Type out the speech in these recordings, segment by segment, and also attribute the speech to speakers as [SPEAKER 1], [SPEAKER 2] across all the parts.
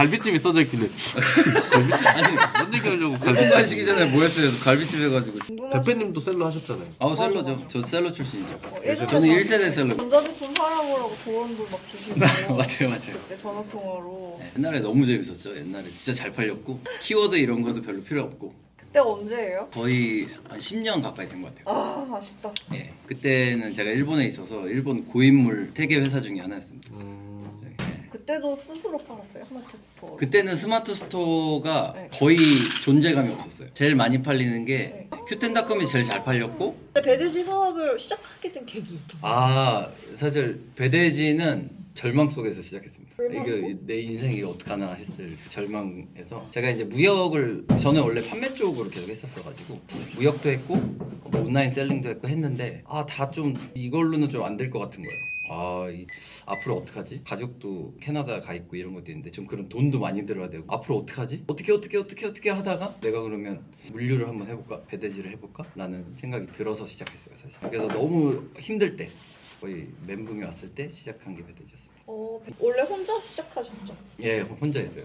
[SPEAKER 1] 갈비찜이 써져 있길래 갈비찜 뭔 얘기하려고
[SPEAKER 2] 일본
[SPEAKER 1] 갈비찜
[SPEAKER 2] 가시기 전에 뭐 했어요? 갈비찜 해가지고.
[SPEAKER 1] 대표님도 셀러 하셨잖아요.
[SPEAKER 2] 아 셀러죠. 저 셀러 출신이죠.
[SPEAKER 3] 예전에
[SPEAKER 2] 저는 1세대 셀러.
[SPEAKER 3] 전자제품 사라고 조언도 막 주시고
[SPEAKER 2] 맞아요.
[SPEAKER 3] 그때 전화통화로
[SPEAKER 2] 네, 옛날에 너무 재밌었죠. 옛날에 진짜 잘 팔렸고 키워드 이런 것도 별로 필요 없고
[SPEAKER 3] 그때가 언제예요?
[SPEAKER 2] 거의 한 10년 가까이 된 것 같아요.
[SPEAKER 3] 아 아쉽다.
[SPEAKER 2] 예, 그때는 제가 일본에 있어서 일본 고인물 세계 회사 중에 하나였습니다. 예.
[SPEAKER 3] 그때도 스스로 팔았어요 스마트 스토어.
[SPEAKER 2] 그때는 스마트 스토어가
[SPEAKER 3] 네.
[SPEAKER 2] 거의 존재감이 없었어요. 제일 많이 팔리는 게 큐텐닷컴이 제일 잘 팔렸고
[SPEAKER 3] 그때 배드시 사업을 시작하게 된 계기.
[SPEAKER 2] 아 사실 배대지는 절망 속에서 시작했습니다.
[SPEAKER 3] 절망
[SPEAKER 2] 이게 내 인생이 어떡하나 했을 그 절망에서 제가 이제 무역을 저는 원래 판매 쪽으로 계속 했었어가지고 무역도 했고 뭐 온라인 셀링도 했고 했는데 아 다 좀 이걸로는 좀 안 될 것 같은 거예요. 앞으로 어떡하지? 가족도 캐나다 가 있고 이런 것도 있는데 좀 그런 돈도 많이 들어야 되고 앞으로 어떡하지? 어떻게 하다가 내가 그러면 물류를 한번 해볼까? 배대지를 해볼까? 라는 생각이 들어서 시작했어요 사실. 그래서 너무 힘들 때 거의 멘붕이 왔을 때 시작한 게 배대지였습니다.
[SPEAKER 3] 원래 혼자 시작하셨죠?
[SPEAKER 2] 예, 혼자 했어요.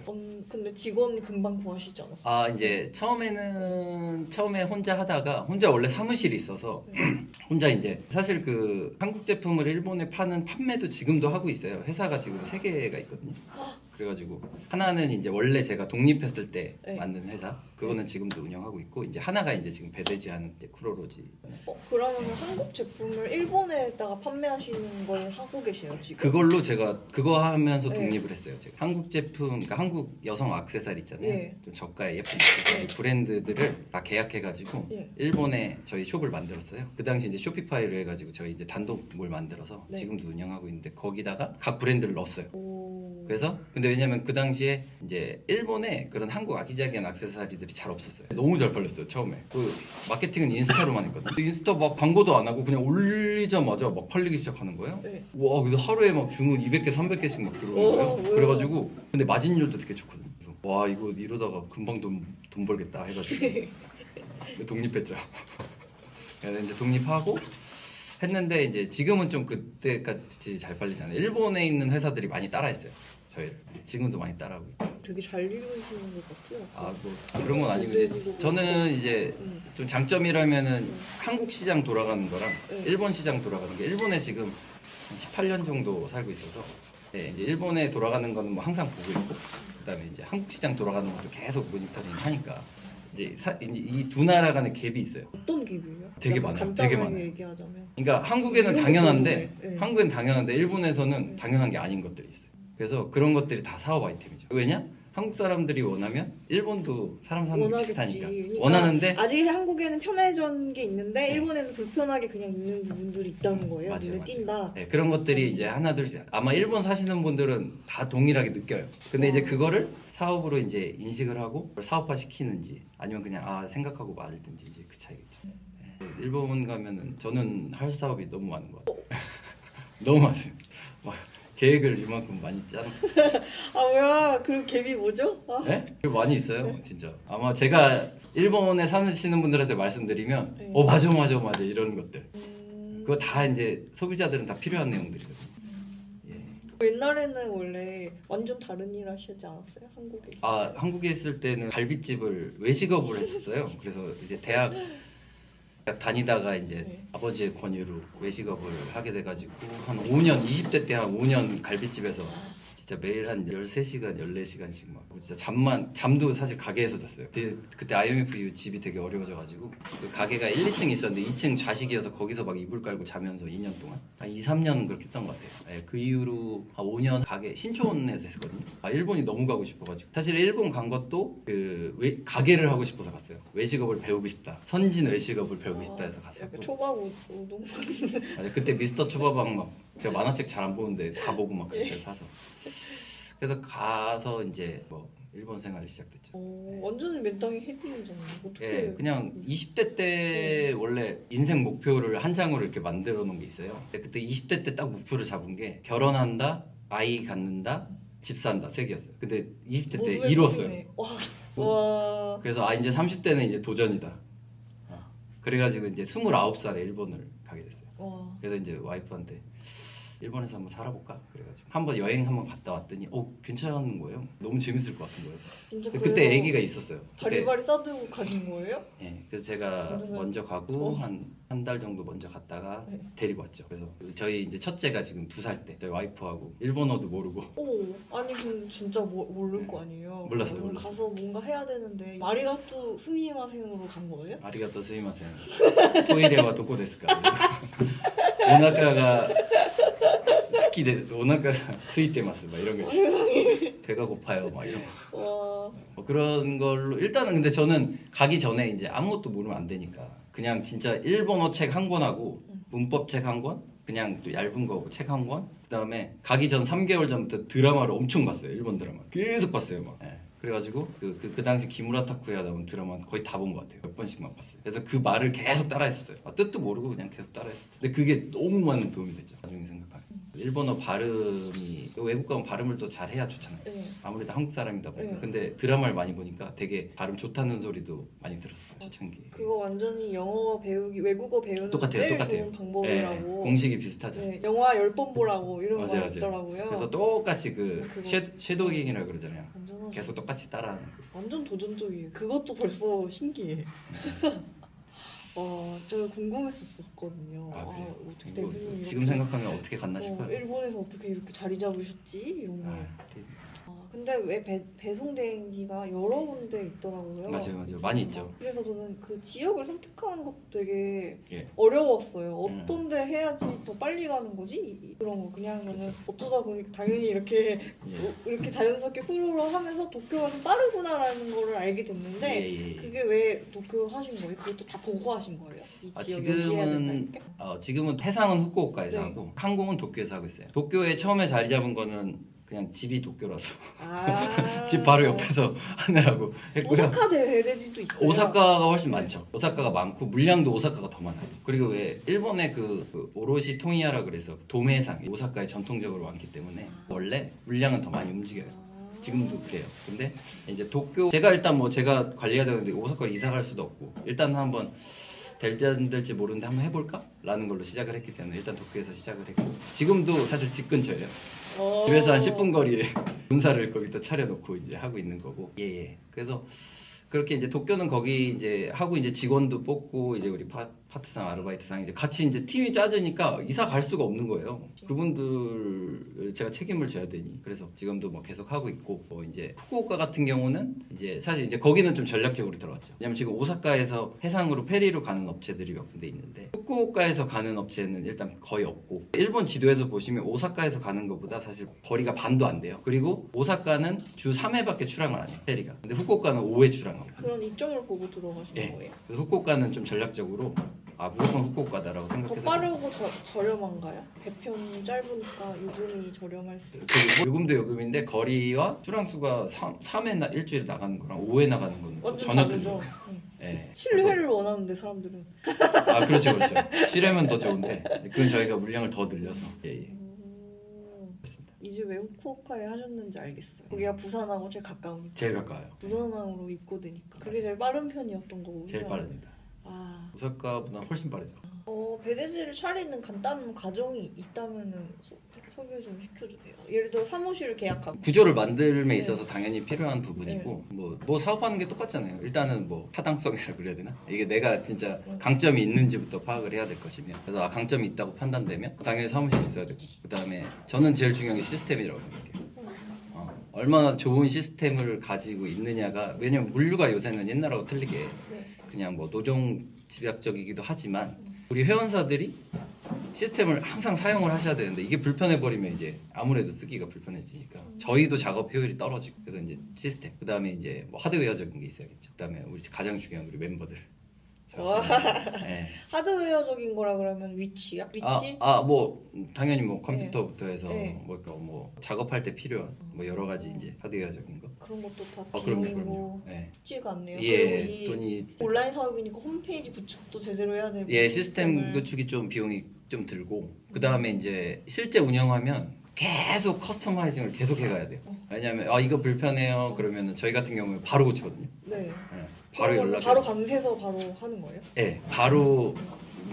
[SPEAKER 3] 근데 직원 금방 구하시지 않았어요?
[SPEAKER 2] 아 이제 처음에 혼자 하다가 혼자 원래 사무실이 있어서 혼자 이제 사실 그 한국 제품을 일본에 파는 판매도 지금도 하고 있어요. 회사가 지금 3개가 있거든요. 그래가지고 하나는 이제 원래 제가 독립했을 때
[SPEAKER 3] 네.
[SPEAKER 2] 만든 회사 그거는 지금도 운영하고 있고 이제 하나가 이제 지금 배대지 하는 이제 쿠로로지.
[SPEAKER 3] 그러면 한국 제품을 일본에다가 판매하시는 걸 하고 계세요 지금?
[SPEAKER 2] 그걸로 제가 그거 하면서
[SPEAKER 3] 네.
[SPEAKER 2] 독립을 했어요. 제가 한국 제품, 그러니까 한국 여성 액세서리 있잖아요.
[SPEAKER 3] 네.
[SPEAKER 2] 좀 저가의 예쁜 액세서리 브랜드들을 다 계약해가지고
[SPEAKER 3] 네.
[SPEAKER 2] 일본에 저희 숍을 만들었어요. 그 당시 이제 쇼피파이로 해가지고 저희 이제 단독몰 만들어서
[SPEAKER 3] 네.
[SPEAKER 2] 지금도 운영하고 있는데 거기다가 각 브랜드를 넣었어요.
[SPEAKER 3] 오...
[SPEAKER 2] 그래서 근데 왜냐면 그 당시에 이제 일본에 그런 한국 아기자기한 액세서리들이 잘 없었어요. 너무 잘 팔렸어요 처음에. 그 마케팅은 인스타로만 했거든요. 인스타 막 광고도 안 하고 그냥 올리자마자 막 팔리기 시작하는 거예요.
[SPEAKER 3] 네.
[SPEAKER 2] 와, 그래서 하루에 막 주문 200개, 300개씩 막 들어오는 거예요.
[SPEAKER 3] 뭐야.
[SPEAKER 2] 그래가지고 근데 마진율도 되게 좋거든요. 그래서 와 이거 이러다가 금방 돈 벌겠다 해가지고 독립했죠. 그래서 이제 독립하고 했는데 이제 지금은 좀 그때까지 잘 팔리잖아요. 일본에 있는 회사들이 많이 따라했어요. 저희를 지금도 많이 따라하고 있고.
[SPEAKER 3] 되게 잘 이루시는 것 같아요.
[SPEAKER 2] 뭐 그런 건 아니고 이제 저는 이제 좀 장점이라면은 한국 시장 돌아가는 거랑 일본 시장 돌아가는 게 일본에 지금 한 18년 정도 살고 있어서 네, 이제 일본에 돌아가는 거는 뭐 항상 보고 있고 그다음에 이제 한국 시장 돌아가는 것도 계속 모니터링 하니까 이제 이 두 나라 간의 갭이 있어요.
[SPEAKER 3] 어떤 기분이요?
[SPEAKER 2] 되게
[SPEAKER 3] 약간
[SPEAKER 2] 많아요.
[SPEAKER 3] 간단하게
[SPEAKER 2] 되게 많아요.
[SPEAKER 3] 얘기하자면
[SPEAKER 2] 그러니까 한국에는
[SPEAKER 3] 이런 게
[SPEAKER 2] 당연한데
[SPEAKER 3] 좋은데, 네.
[SPEAKER 2] 한국엔 당연한데 일본에서는 당연한 게 아닌 것들이 있어요. 그래서 그런 것들이 다 사업 아이템이죠. 왜냐? 한국 사람들이 원하면 일본도 사람 사는 게
[SPEAKER 3] 원하겠지.
[SPEAKER 2] 비슷하니까
[SPEAKER 3] 그러니까
[SPEAKER 2] 원하는데
[SPEAKER 3] 아직 한국에는 편해진 게 있는데
[SPEAKER 2] 네.
[SPEAKER 3] 일본에는 불편하게 그냥 있는 부분들이 있다는 거예요.
[SPEAKER 2] 맞아요,
[SPEAKER 3] 눈에
[SPEAKER 2] 맞아요.
[SPEAKER 3] 띈다.
[SPEAKER 2] 네, 그런 것들이 이제 하나 둘씩 아마 일본 사시는 분들은 다 동일하게 느껴요. 근데 이제 그거를 사업으로 이제 인식을 하고 사업화 시키는지 아니면 그냥 생각하고 말든지 이제 그 차이겠죠. 네, 일본 가면은 저는 할 사업이 너무 많은 것 같아요. 너무 많습니다. 막 계획을 이만큼 많이 짜놓고.
[SPEAKER 3] 뭐야 그 갭이 뭐죠?
[SPEAKER 2] 네? 많이 있어요, 진짜. 아마 제가 일본에 사시는 분들한테 말씀드리면,
[SPEAKER 3] 네.
[SPEAKER 2] 맞아 이런 것들. 그거 다 이제 소비자들은 다 필요한 내용들이거든요.
[SPEAKER 3] 옛날에는 원래 완전 다른 일 하시지 않았어요? 한국에.
[SPEAKER 2] 한국에 있을 때는 갈비집을 외식업을 했었어요. 그래서 이제 대학 다니다가 이제
[SPEAKER 3] 네.
[SPEAKER 2] 아버지의 권유로 외식업을 하게 돼가지고 한 5년, 20대 때 한 5년 갈비집에서 진짜 매일 한 13시간, 14시간씩 막 진짜 잠도 사실 가게에서 잤어요. 그때 IMF 이후 집이 되게 어려워져가지고 그 가게가 1, 2층 있었는데 2층 좌식이어서 거기서 막 이불 깔고 자면서 2년 동안 한 2, 3년은 그렇게 했던 것 같아요. 네, 그 이후로 한 5년 가게 신촌에서 했거든요. 일본이 너무 가고 싶어가지고 사실 일본 간 것도 가게를 하고 싶어서 갔어요. 외식업을 배우고 싶다. 선진 외식업을 배우고 싶다 해서 갔었고
[SPEAKER 3] 약간 초밥 우동.
[SPEAKER 2] 맞아, 그때 미스터 초밥왕 막 제가 만화책 잘 안 보는데 다 보고 막 그랬어요. 사서. 그래서 가서 이제 뭐 일본 생활이 시작됐죠.
[SPEAKER 3] 완전히 맨땅에 헤딩이잖아요. 어떻게?
[SPEAKER 2] 예, 그냥 20대 때 원래 인생 목표를 한 장으로 이렇게 만들어 놓은 게 있어요. 그때 20대 때 딱 목표를 잡은 게 결혼한다, 아이 갖는다, 집 산다 3개였어요. 근데 20대 때 이뤘어요.
[SPEAKER 3] 와.
[SPEAKER 2] 그래서 이제 30대는 이제 도전이다. 그래가지고 이제 29살에 일본을 가게 됐어요.
[SPEAKER 3] 와.
[SPEAKER 2] 그래서 이제 와이프한테 일본에서 한번 살아볼까 그래가지고 한번 여행 한번 갔다 왔더니 괜찮은 거예요. 너무 재밌을 것 같은 거예요.
[SPEAKER 3] 진짜
[SPEAKER 2] 그때 아기가 있었어요. 그때
[SPEAKER 3] 바리바리 싸들고 가신 거예요?
[SPEAKER 2] 예, 그래서 제가
[SPEAKER 3] 진짜
[SPEAKER 2] 먼저 가고 한 달 정도 먼저 갔다가
[SPEAKER 3] 네.
[SPEAKER 2] 데리고 왔죠. 그래서 저희 이제 첫째가 지금 2살 때 저희 와이프하고 일본어도 모르고
[SPEAKER 3] 아니 근데 진짜 모를 거 아니에요.
[SPEAKER 2] 몰랐어요,
[SPEAKER 3] 오늘
[SPEAKER 2] 몰랐어요.
[SPEAKER 3] 가서 뭔가 해야 되는데 마리가또 스미마센으로 간 거예요?
[SPEAKER 2] 아리가또 스미마센 토이레와 도코 데스까 오나카가 스키데 오나카 스이테마스 막 이런 거 있죠. 배가 고파요 막 이런 거.
[SPEAKER 3] 와,
[SPEAKER 2] 그런 걸로 일단은 근데 저는 가기 전에 이제 아무것도 모르면 안 되니까 그냥 진짜 일본어 책 한 권하고 문법 책 한 권, 그냥 또 얇은 거고 책 한 권. 그다음에 가기 전 3개월 전부터 드라마를 엄청 봤어요. 일본 드라마 계속 봤어요 막. 예. 그래가지고 그 당시 기무라 타쿠야 나온 드라마 거의 다 본 것 같아요. 몇 번씩만 봤어요. 그래서 그 말을 계속 따라했었어요. 뜻도 모르고 그냥 계속 따라했었죠. 근데 그게 너무 많은 도움이 됐죠. 나중에 생각하면. 일본어 발음이 외국 가면 발음을 또 잘해야 좋잖아요.
[SPEAKER 3] 네.
[SPEAKER 2] 아무래도 한국 사람이다 보니까.
[SPEAKER 3] 네.
[SPEAKER 2] 근데 드라마를 많이 보니까 되게 발음 좋다는 소리도 많이 들었어요. 초창기.
[SPEAKER 3] 그거 완전히 영어 배우기, 외국어 배우는
[SPEAKER 2] 똑같아요,
[SPEAKER 3] 제일
[SPEAKER 2] 똑같아요.
[SPEAKER 3] 좋은 방법이라고.
[SPEAKER 2] 공식이 비슷하죠.
[SPEAKER 3] 네, 영화 10번 보라고 이런
[SPEAKER 2] 맞아요,
[SPEAKER 3] 거
[SPEAKER 2] 맞아요.
[SPEAKER 3] 있더라고요.
[SPEAKER 2] 그래서 똑같이 그
[SPEAKER 3] 진짜 그거-
[SPEAKER 2] 쉐도잉이라고 그러잖아요.
[SPEAKER 3] 완전
[SPEAKER 2] 계속 똑같이 따라하는 거.
[SPEAKER 3] 완전 도전적이에요. 그것도 벌써 신기해. 제가 궁금했었거든요.
[SPEAKER 2] 그래요?
[SPEAKER 3] 어떻게
[SPEAKER 2] 뭐,
[SPEAKER 3] 대표님
[SPEAKER 2] 지금 생각하면 어떻게 갔나 싶어요.
[SPEAKER 3] 일본에서 어떻게 이렇게 자리 잡으셨지? 이런 거. 근데 왜 배송 대행지가 여러 군데 있더라고요.
[SPEAKER 2] 맞아요. 많이 있죠.
[SPEAKER 3] 그래서 저는 그 지역을 선택하는 것도 되게
[SPEAKER 2] 예.
[SPEAKER 3] 어려웠어요. 어떤 데 해야지 더 빨리 가는 거지? 그런 거 그냥은
[SPEAKER 2] 그렇죠.
[SPEAKER 3] 어쩌다 보니까 당연히 이렇게
[SPEAKER 2] 예.
[SPEAKER 3] 이렇게 자연스럽게 흐르러 하면서 도쿄가 좀 빠르구나라는 거를 알게 됐는데
[SPEAKER 2] 예.
[SPEAKER 3] 그게 왜 도쿄 하신 거예요? 그것도 다 보고 하신 거예요? 이 지역 여기해야 된다니까?
[SPEAKER 2] 지금은 해상은 후쿠오카에서
[SPEAKER 3] 네.
[SPEAKER 2] 하고 항공은 도쿄에서 하고 있어요. 도쿄에 처음에 자리 잡은 거는 그냥 집이 도쿄라서 집 바로 옆에서 하느라고 했고요.
[SPEAKER 3] 오사카 대대지도 있어요.
[SPEAKER 2] 오사카가 훨씬 많죠. 오사카가 많고 물량도 오사카가 더 많아요. 그리고 왜 일본의 그 오로시 통이야라 그래서 도매상 오사카에 전통적으로 많기 때문에 원래 물량은 더 많이 움직여요. 지금도 그래요. 근데 이제 도쿄 제가 일단 뭐 제가 관리해야 되는데 오사카로 이사 갈 수도 없고 일단 한번 될지 안 될지 모르는데 한번 해볼까? 라는 걸로 시작을 했기 때문에 일단 도쿄에서 시작을 했고 지금도 사실 집 근처예요. 집에서 한 10분 거리에 군사를 거기다 차려놓고 이제 하고 있는 거고. 예. 그래서 그렇게 이제 도쿄는 거기 이제 하고 이제 직원도 뽑고 이제 우리 파트상 아르바이트상 이제 같이 이제 팀이 짜지니까 이사 갈 수가 없는 거예요. 그분들 제가 책임을 져야 되니. 그래서 지금도 뭐 계속 하고 있고 뭐 이제 후쿠오카 같은 경우는 이제 사실 이제 거기는 좀 전략적으로 들어갔죠. 왜냐면 지금 오사카에서 해상으로 페리로 가는 업체들이 몇 군데 있는데 후쿠오카에서 가는 업체는 일단 거의 없고 일본 지도에서 보시면 오사카에서 가는 것보다 사실 거리가 반도 안 돼요. 그리고 오사카는 주 3회밖에 출항을 안 해요. 페리가. 근데 후쿠오카는 5회 출항하고.
[SPEAKER 3] 그런 이점을 보고 들어가신
[SPEAKER 2] 예.
[SPEAKER 3] 거예요?
[SPEAKER 2] 그래서 후쿠오카는 좀 전략적으로 무조건 후쿠오카다라고
[SPEAKER 3] 더
[SPEAKER 2] 생각해서
[SPEAKER 3] 빠르고 저렴한가요? 배편이 짧으니까 요금이 저렴할 수 있어요.
[SPEAKER 2] 그 요금도 요금인데 거리와 출항수가 3회 일주일에 나가는 거랑 5회 나가는 건
[SPEAKER 3] 완전
[SPEAKER 2] 전혀
[SPEAKER 3] 다르죠.
[SPEAKER 2] 틀려요. 예.
[SPEAKER 3] 7회를 원하는데 사람들은.
[SPEAKER 2] 그렇죠. 7회면 더 좋은데 그건 저희가 물량을 더 늘려서 예.
[SPEAKER 3] 이제 왜 후쿠오카에 하셨는지 알겠어요. 거기가 부산하고 제일 가까우니까.
[SPEAKER 2] 제일 가까워요.
[SPEAKER 3] 부산항으로 입고되니까. 그게 제일 빠른 편이었던 거군요.
[SPEAKER 2] 제일 빠릅니다. 오사카보다 훨씬 빠르죠.
[SPEAKER 3] 배대지를 차리는 간단한 과정이 있다면은 소개 좀 시켜주세요. 예를 들어 사무실을 계약하고.
[SPEAKER 2] 구조를 만들면 있어서 당연히 필요한 부분이고
[SPEAKER 3] 네.
[SPEAKER 2] 뭐 사업하는 게 똑같잖아요. 일단은 뭐 타당성이라고 그래야 되나? 이게 내가 진짜 강점이 있는지부터 파악을 해야 될 것이며 그래서 강점이 있다고 판단되면 당연히 사무실이 있어야 되고 그다음에 저는 제일 중요한 게 시스템이라고 생각해요. 얼마나 좋은 시스템을 가지고 있느냐가 왜냐면 물류가 요새는 옛날하고 틀리게 그냥 뭐 노동 집약적이기도 하지만 우리 회원사들이 시스템을 항상 사용을 하셔야 되는데 이게 불편해 버리면 이제 아무래도 쓰기가 불편해지니까 저희도 작업 효율이 떨어지고 그래서 이제 시스템 그다음에 이제 뭐 하드웨어적인 게 있어야겠죠. 그다음에 우리 가장 중요한 우리 멤버들. 네.
[SPEAKER 3] 하드웨어적인 거라 그러면 위치야? 위치?
[SPEAKER 2] 뭐 당연히 뭐 컴퓨터부터 해서
[SPEAKER 3] 네.
[SPEAKER 2] 뭐 작업할 때 필요한 뭐 여러 가지 이제 하드웨어적인 거.
[SPEAKER 3] 그런 것도 다
[SPEAKER 2] 그럼요.
[SPEAKER 3] 비용이고
[SPEAKER 2] 네.
[SPEAKER 3] 쉽지가 않네요.
[SPEAKER 2] 예,
[SPEAKER 3] 그리고
[SPEAKER 2] 돈이
[SPEAKER 3] 온라인 사업이니까 홈페이지 구축도 제대로 해야 되고
[SPEAKER 2] 시스템
[SPEAKER 3] 시스템을.
[SPEAKER 2] 구축이 좀 비용이 좀 들고 그 다음에 이제 실제 운영하면 계속 커스터마이징을 계속 해가야 돼요. 왜냐하면 이거 불편해요. 그러면 저희 같은 경우는 바로 고치거든요.
[SPEAKER 3] 네.
[SPEAKER 2] 바로 연락.
[SPEAKER 3] 바로 밤새서 바로 하는 거예요?
[SPEAKER 2] 네, 바로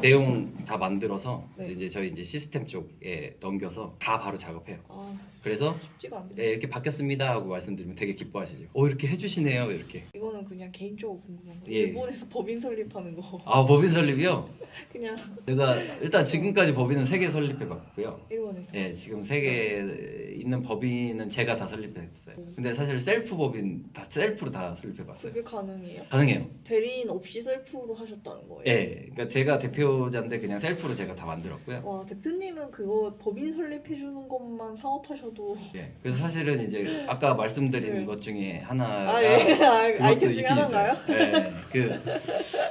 [SPEAKER 2] 내용 다 만들어서
[SPEAKER 3] 네.
[SPEAKER 2] 이제 저희 이제 시스템 쪽에 넘겨서 다 바로 작업해요.
[SPEAKER 3] 아,
[SPEAKER 2] 그래서
[SPEAKER 3] 쉽지가 않네.
[SPEAKER 2] 예, 이렇게 바뀌었습니다 하고 말씀드리면 되게 기뻐하시죠. 이렇게 해주시네요 이렇게.
[SPEAKER 3] 이거는 그냥 개인적으로 궁금한 거.
[SPEAKER 2] 예.
[SPEAKER 3] 일본에서 법인 설립하는 거.
[SPEAKER 2] 아 법인 설립이요?
[SPEAKER 3] 그냥
[SPEAKER 2] 제가 일단 지금까지 법인은 3개 설립해봤고요.
[SPEAKER 3] 일본에서.
[SPEAKER 2] 예, 지금 3개 있는 법인은 제가 다 설립했어요. 근데 사실 셀프 법인 다 셀프로 다 설립해봤어요.
[SPEAKER 3] 그게 가능해요?
[SPEAKER 2] 가능해요.
[SPEAKER 3] 대리인 없이 셀프로 하셨다는 거예요?
[SPEAKER 2] 예, 그러니까 제가 대표자인데 그냥 셀프로 제가 다 만들었고요.
[SPEAKER 3] 와, 대표님은 그거 법인 설립해주는 것만 사업하셔도.
[SPEAKER 2] 예, 그래서 사실은 이제 아까 말씀드린
[SPEAKER 3] 네.
[SPEAKER 2] 것 중에 하나가
[SPEAKER 3] 아, 예.
[SPEAKER 2] 그것도
[SPEAKER 3] 아이템 중에
[SPEAKER 2] 있긴
[SPEAKER 3] 하나인가요?
[SPEAKER 2] 있어요. 예,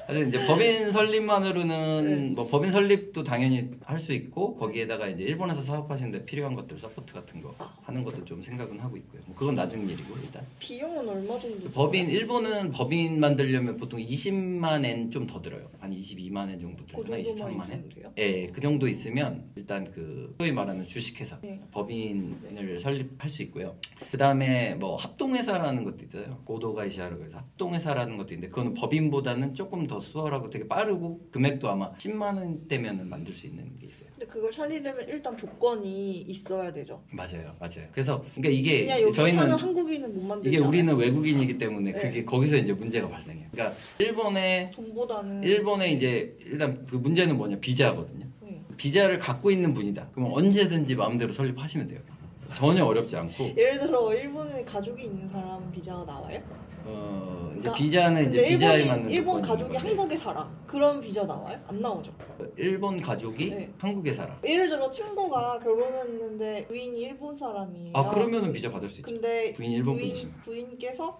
[SPEAKER 2] 사실 이제 법인 설립만으로는
[SPEAKER 3] 네.
[SPEAKER 2] 뭐 법인 설립도 당연히 할 수 있고 거기에다가 이제 일본에서 사업하시는데 필요한 것들 서포트 같은 거 하는 것도 좀 생각은 하고 있고요. 뭐 그건 나중 일이고 일단.
[SPEAKER 3] 비용은 얼마 정도?
[SPEAKER 2] 법인 일본은 법인 만들려면 보통 20만 엔 좀 더 들어요. 한 22만 엔 정도
[SPEAKER 3] 그
[SPEAKER 2] 들거나
[SPEAKER 3] 정도만
[SPEAKER 2] 23만 엔.
[SPEAKER 3] 있으면 돼요?
[SPEAKER 2] 예, 그 정도 있으면 일단 그 소위 말하는 주식회사
[SPEAKER 3] 네.
[SPEAKER 2] 법인을 설립할 수 있고요. 그 다음에 뭐 합동회사라는 것도 있어요. 고도가이시아라고 해서 합동회사라는 것도 있는데 그거는 법인보다는 조금 더 수월하고 되게 빠르고 금액도 아마 10만 원대면은 만들 수 있는 게 있어요.
[SPEAKER 3] 근데 그걸 차리려면 일단 조건이 있어야 되죠.
[SPEAKER 2] 맞아요, 맞아요. 그래서 그러니까 이게
[SPEAKER 3] 그냥 여기
[SPEAKER 2] 저희는
[SPEAKER 3] 사는 한국인은 못 만들잖아요.
[SPEAKER 2] 이게 우리는 외국인이기 때문에
[SPEAKER 3] 네.
[SPEAKER 2] 그게 거기서 이제 문제가 발생해요. 그러니까
[SPEAKER 3] 돈보다는
[SPEAKER 2] 일본에 이제 일단 그 문제는 뭐냐 비자거든요.
[SPEAKER 3] 네.
[SPEAKER 2] 비자를 갖고 있는 분이다. 그러면 언제든지 마음대로 설립하시면 돼요. 전혀 어렵지 않고.
[SPEAKER 3] 예를 들어 일본에 가족이 있는 사람은 비자가 나와요?
[SPEAKER 2] 이제
[SPEAKER 3] 그러니까
[SPEAKER 2] 비자는 이제
[SPEAKER 3] 근데
[SPEAKER 2] 비자에 맞는
[SPEAKER 3] 일본
[SPEAKER 2] 조건이
[SPEAKER 3] 가족이
[SPEAKER 2] 있는 건데.
[SPEAKER 3] 한국에 살아. 그럼 비자 나와요? 안 나오죠.
[SPEAKER 2] 일본 가족이
[SPEAKER 3] 네.
[SPEAKER 2] 한국에 살아.
[SPEAKER 3] 예를 들어 친구가 결혼했는데 부인이 일본 사람이에요.
[SPEAKER 2] 아 그러면은 비자 받을 수 있죠.
[SPEAKER 3] 근데
[SPEAKER 2] 부인 일본 분이시면.
[SPEAKER 3] 부인께서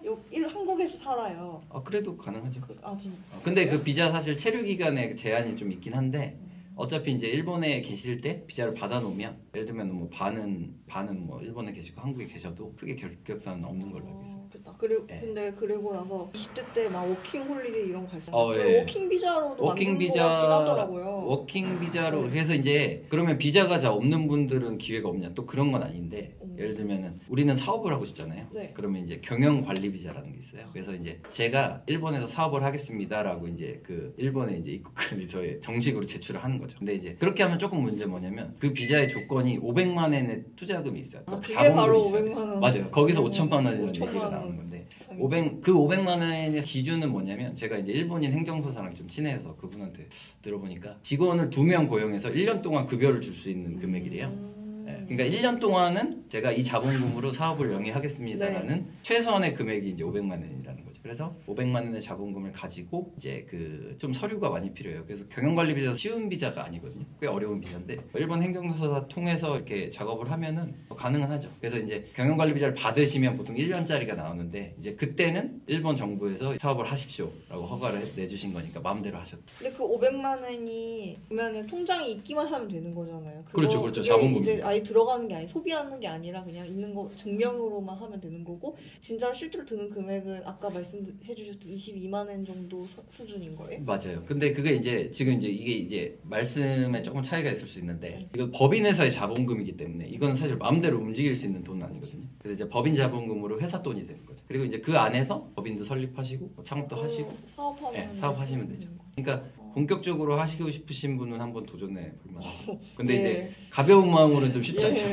[SPEAKER 3] 한국에서 살아요.
[SPEAKER 2] 아 그래도 가능하죠.
[SPEAKER 3] 진짜.
[SPEAKER 2] 근데 그 비자 사실 체류 기간에 제한이 좀 있긴 한데 어차피 이제 일본에 계실 때 비자를 받아놓으면 예를 들면 뭐 반은 뭐 일본에 계시고 한국에 계셔도 크게 결격사는 없는 걸로 알고 있어요.
[SPEAKER 3] 좋겠다. 그리고
[SPEAKER 2] 예.
[SPEAKER 3] 근데 그리고 나서 20대 때 막 워킹 홀리데이 이런 거 갈잖아요.
[SPEAKER 2] 어,
[SPEAKER 3] 그
[SPEAKER 2] 예.
[SPEAKER 3] 워킹 비자로도
[SPEAKER 2] 워킹
[SPEAKER 3] 만든
[SPEAKER 2] 비자
[SPEAKER 3] 거 같긴 하더라고요.
[SPEAKER 2] 워킹 비자로
[SPEAKER 3] 네.
[SPEAKER 2] 그래서 이제 그러면 비자가 잘 없는 분들은 기회가 없냐 또 그런 건 아닌데 예를 들면은 우리는 사업을 하고 싶잖아요.
[SPEAKER 3] 네.
[SPEAKER 2] 그러면 이제 경영 관리 비자라는 게 있어요. 그래서 이제 제가 일본에서 사업을 하겠습니다라고 이제 그 일본에 이제 입국관리소에 정식으로 제출을 하는 거죠. 근데 이제 그렇게 하면 조금 문제 뭐냐면 그 비자의 조건이 500만 엔의 투자금이 있어요.
[SPEAKER 3] 그게
[SPEAKER 2] 자본금이
[SPEAKER 3] 바로
[SPEAKER 2] 있어요.
[SPEAKER 3] 500만 원.
[SPEAKER 2] 맞아요. 거기서 5천만 원이라는
[SPEAKER 3] 5천만
[SPEAKER 2] 얘기가
[SPEAKER 3] 원.
[SPEAKER 2] 나오는 건데 500만 원의 기준은 뭐냐면 제가 이제 일본인 행정사랑 좀 친해서 그분한테 들어보니까 직원을 2명 고용해서 1년 동안 급여를 줄 수 있는 금액이래요. 네, 그러니까 1년 동안은 제가 이 자본금으로 사업을 영위하겠습니다라는
[SPEAKER 3] 네.
[SPEAKER 2] 최소한의 금액이 이제 500만 원이라는 거죠. 그래서 500만 원의 자본금을 가지고 이제 그 좀 서류가 많이 필요해요. 그래서 경영관리 비자 쉬운 비자가 아니거든요. 꽤 어려운 비자인데 일본 행정사 통해서 이렇게 작업을 하면은 가능은 하죠. 그래서 이제 경영관리 비자를 받으시면 보통 1년짜리가 나오는데 이제 그때는 일본 정부에서 사업을 하십시오라고 허가를 내주신 거니까 마음대로 하셨다.
[SPEAKER 3] 근데 그 500만 원이 그러면 통장에 있기만 하면 되는 거잖아요.
[SPEAKER 2] 그렇죠.
[SPEAKER 3] 그게
[SPEAKER 2] 자본금.
[SPEAKER 3] 이제 아예 들어가는 게 아니 소비하는 게 아니라 그냥 있는 거 증명으로만 하면 되는 거고 진짜로 실제로 드는 금액은 아까 말씀해 주셨던 22만 원 정도 수준인 거예요?
[SPEAKER 2] 맞아요. 근데 그게 이제 지금 이제 이게 이제 말씀에 조금 차이가 있을 수 있는데 이거 법인회사의 자본금이기 때문에 이건 사실 마음대로 움직일 수 있는 돈은 아니거든요. 그래서 이제 법인 자본금으로 회사 돈이 되는 거죠. 그리고 이제 그 안에서 법인도 설립하시고 뭐 창업도 하시고
[SPEAKER 3] 사업하면
[SPEAKER 2] 사업하시면 되죠. 그러니까 본격적으로 하시고 싶으신 분은 한번 도전해 볼 만하죠. 근데 이제 가벼운 마음으로는 좀 쉽지 않죠.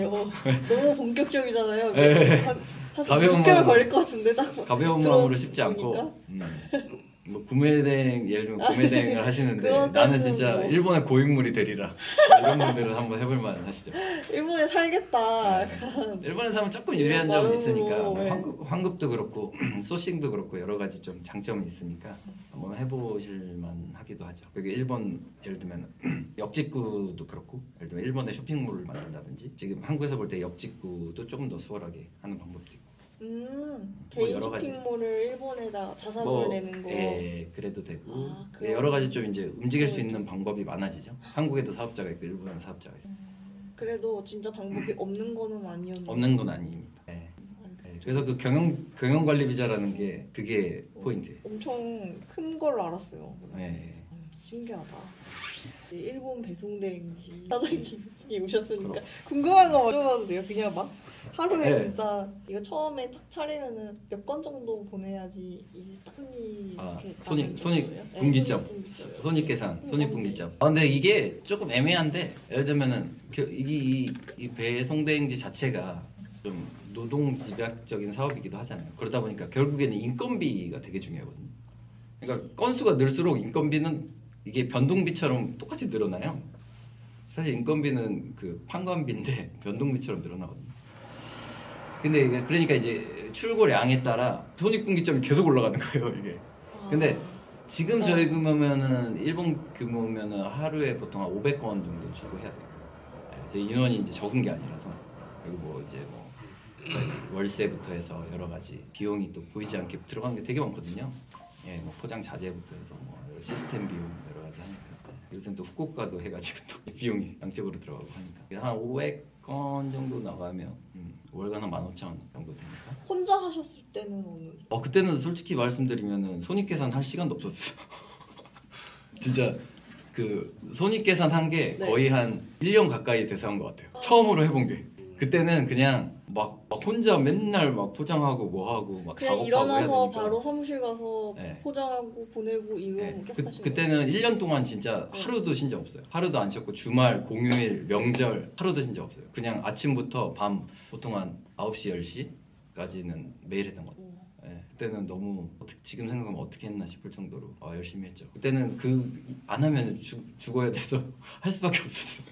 [SPEAKER 3] 너무 본격적이잖아요.
[SPEAKER 2] 예.
[SPEAKER 3] 한
[SPEAKER 2] 가벼운
[SPEAKER 3] 6개월
[SPEAKER 2] 마음으로.
[SPEAKER 3] 걸릴 것 같은데 딱
[SPEAKER 2] 가벼운
[SPEAKER 3] 들어-
[SPEAKER 2] 마음으로 쉽지 않고
[SPEAKER 3] 보니까?
[SPEAKER 2] 뭐 구매대행 예를 들면 구매대행을 하시는데
[SPEAKER 3] 그건
[SPEAKER 2] 나는 진짜
[SPEAKER 3] 뭐.
[SPEAKER 2] 일본의 고인물이 되리라 이런 분들은 한번 해볼 만 하시죠.
[SPEAKER 3] 일본에 살겠다.
[SPEAKER 2] 일본에 사면 조금 유리한 점이
[SPEAKER 3] 마음으로,
[SPEAKER 2] 있으니까 뭐
[SPEAKER 3] 네.
[SPEAKER 2] 환급도 그렇고 소싱도 그렇고 여러 가지 좀 장점이 있으니까 한번 해보실 만하기도 하죠. 여기 일본 예를 들면 역직구도 그렇고 예를 들면 일본의 쇼핑몰을 만든다든지 지금 한국에서 볼 때 역직구도 조금 더 수월하게 하는 방법도 있고
[SPEAKER 3] 개인
[SPEAKER 2] 여러 가지.
[SPEAKER 3] 쇼핑몰을 일본에다 자사를
[SPEAKER 2] 뭐
[SPEAKER 3] 내는 거.
[SPEAKER 2] 예, 그래도 되고
[SPEAKER 3] 아,
[SPEAKER 2] 예, 여러 가지 좀 이제 움직일 수 있는 방법이 많아지죠. 한국에도 사업자가 있고 일본에도 사업자가 있고
[SPEAKER 3] 그래도 진짜 방법이 없는 거는 아니었는데.
[SPEAKER 2] 없는 건 아닙니다. 예. 예, 그래서 그 경영 관리 비자라는 게 그게 포인트예요.
[SPEAKER 3] 엄청 큰 걸로 알았어요.
[SPEAKER 2] 예.
[SPEAKER 3] 신기하다. 일본 배송대행지 사장님이 오셨으니까 궁금한 거 물어봐도 돼요? 그냥 막 하루에
[SPEAKER 2] 네.
[SPEAKER 3] 진짜 이거 처음에 딱 차리면은 몇 건 정도 보내야지 이제 딱 손이
[SPEAKER 2] 아,
[SPEAKER 3] 이렇게
[SPEAKER 2] 손익
[SPEAKER 3] 나는
[SPEAKER 2] 손익
[SPEAKER 3] 거예요? 네,
[SPEAKER 2] 분기점,
[SPEAKER 3] 손익분기점.
[SPEAKER 2] 손익계산,
[SPEAKER 3] 뭔지.
[SPEAKER 2] 손익분기점. 아, 근데 이게 조금 애매한데 예를 들면은 이 배송대행지 자체가 좀 노동 집약적인 사업이기도 하잖아요. 그러다 보니까 결국에는 인건비가 되게 중요하거든요. 그러니까 건수가 늘수록 인건비는 이게 변동비처럼 똑같이 늘어나요. 사실 인건비는 그 판관비인데 변동비처럼 늘어나거든요. 근데 그러니까 이제 출고량에 따라 손익분기점이 계속 올라가는 거예요, 이게. 근데 지금 저희 규모면은 일본 규모면은 하루에 보통 한 500건 정도 출고해야 돼요. 제 인원이 이제 적은 게 아니라서. 그리고 뭐 이제 뭐 저희 월세부터 해서 여러 가지 비용이 또 보이지 않게 들어가는 게 되게 많거든요. 예, 뭐 포장 자재부터 해서 뭐 시스템 비용 여러 가지 하니까. 요새는 또 후쿠오카도 해가지고 또 비용이 양쪽으로 들어가고 하니까 한 500건 정도 나가면 월간 한 15,000원 정도 되니까.
[SPEAKER 3] 혼자 하셨을 때는 어느?
[SPEAKER 2] 그때는 솔직히 말씀드리면은 손익계산 할 시간도 없었어요. 진짜 그 손익계산 한 게
[SPEAKER 3] 네.
[SPEAKER 2] 거의 한 1년 가까이 돼서 한 것 같아요. 처음으로 해본 게. 그때는 그냥 막 혼자 맨날 막 포장하고 뭐 하고 막
[SPEAKER 3] 그냥
[SPEAKER 2] 작업하고 해야
[SPEAKER 3] 일어나서
[SPEAKER 2] 되니까.
[SPEAKER 3] 바로 사무실 가서
[SPEAKER 2] 네.
[SPEAKER 3] 포장하고 보내고 이거
[SPEAKER 2] 네.
[SPEAKER 3] 계속 하시는
[SPEAKER 2] 그때는 1년 동안 진짜 하루도 쉰 적 없어요. 하루도 안 쉬었고 주말, 공휴일, 명절 하루도 쉰 적 없어요. 그냥 아침부터 밤 보통 한 9시, 10시까지는 매일 했던 것 같아요. 네. 그때는 너무 지금 생각하면 어떻게 했나 싶을 정도로 열심히 했죠. 그때는 안 하면 죽어야 돼서 할 수밖에 없었어요.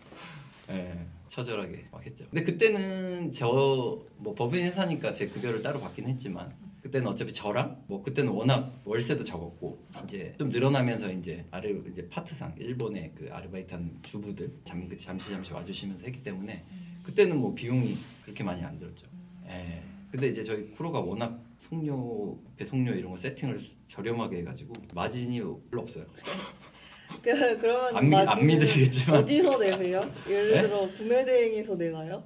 [SPEAKER 2] 네. 처절하게 막 했죠. 근데 그때는 저 뭐 법인 회사니까 제 급여를 따로 받긴 했지만 그때는 어차피 저랑 뭐 그때는 워낙 월세도 적었고 이제 좀 늘어나면서 이제 파트상 일본의 그 아르바이트한 주부들 잠시 와주시면서 했기 때문에 그때는 뭐 비용이 그렇게 많이 안 들었죠. 예. 근데 이제 저희 쿠로가 워낙 배송료 이런 거 세팅을 저렴하게 해가지고 마진이 별로 없어요.
[SPEAKER 3] 그러면
[SPEAKER 2] 안
[SPEAKER 3] 마진은
[SPEAKER 2] 믿으시겠지만.
[SPEAKER 3] 어디서 내세요? 예를
[SPEAKER 2] 네?
[SPEAKER 3] 들어 구매 대행에서 내나요?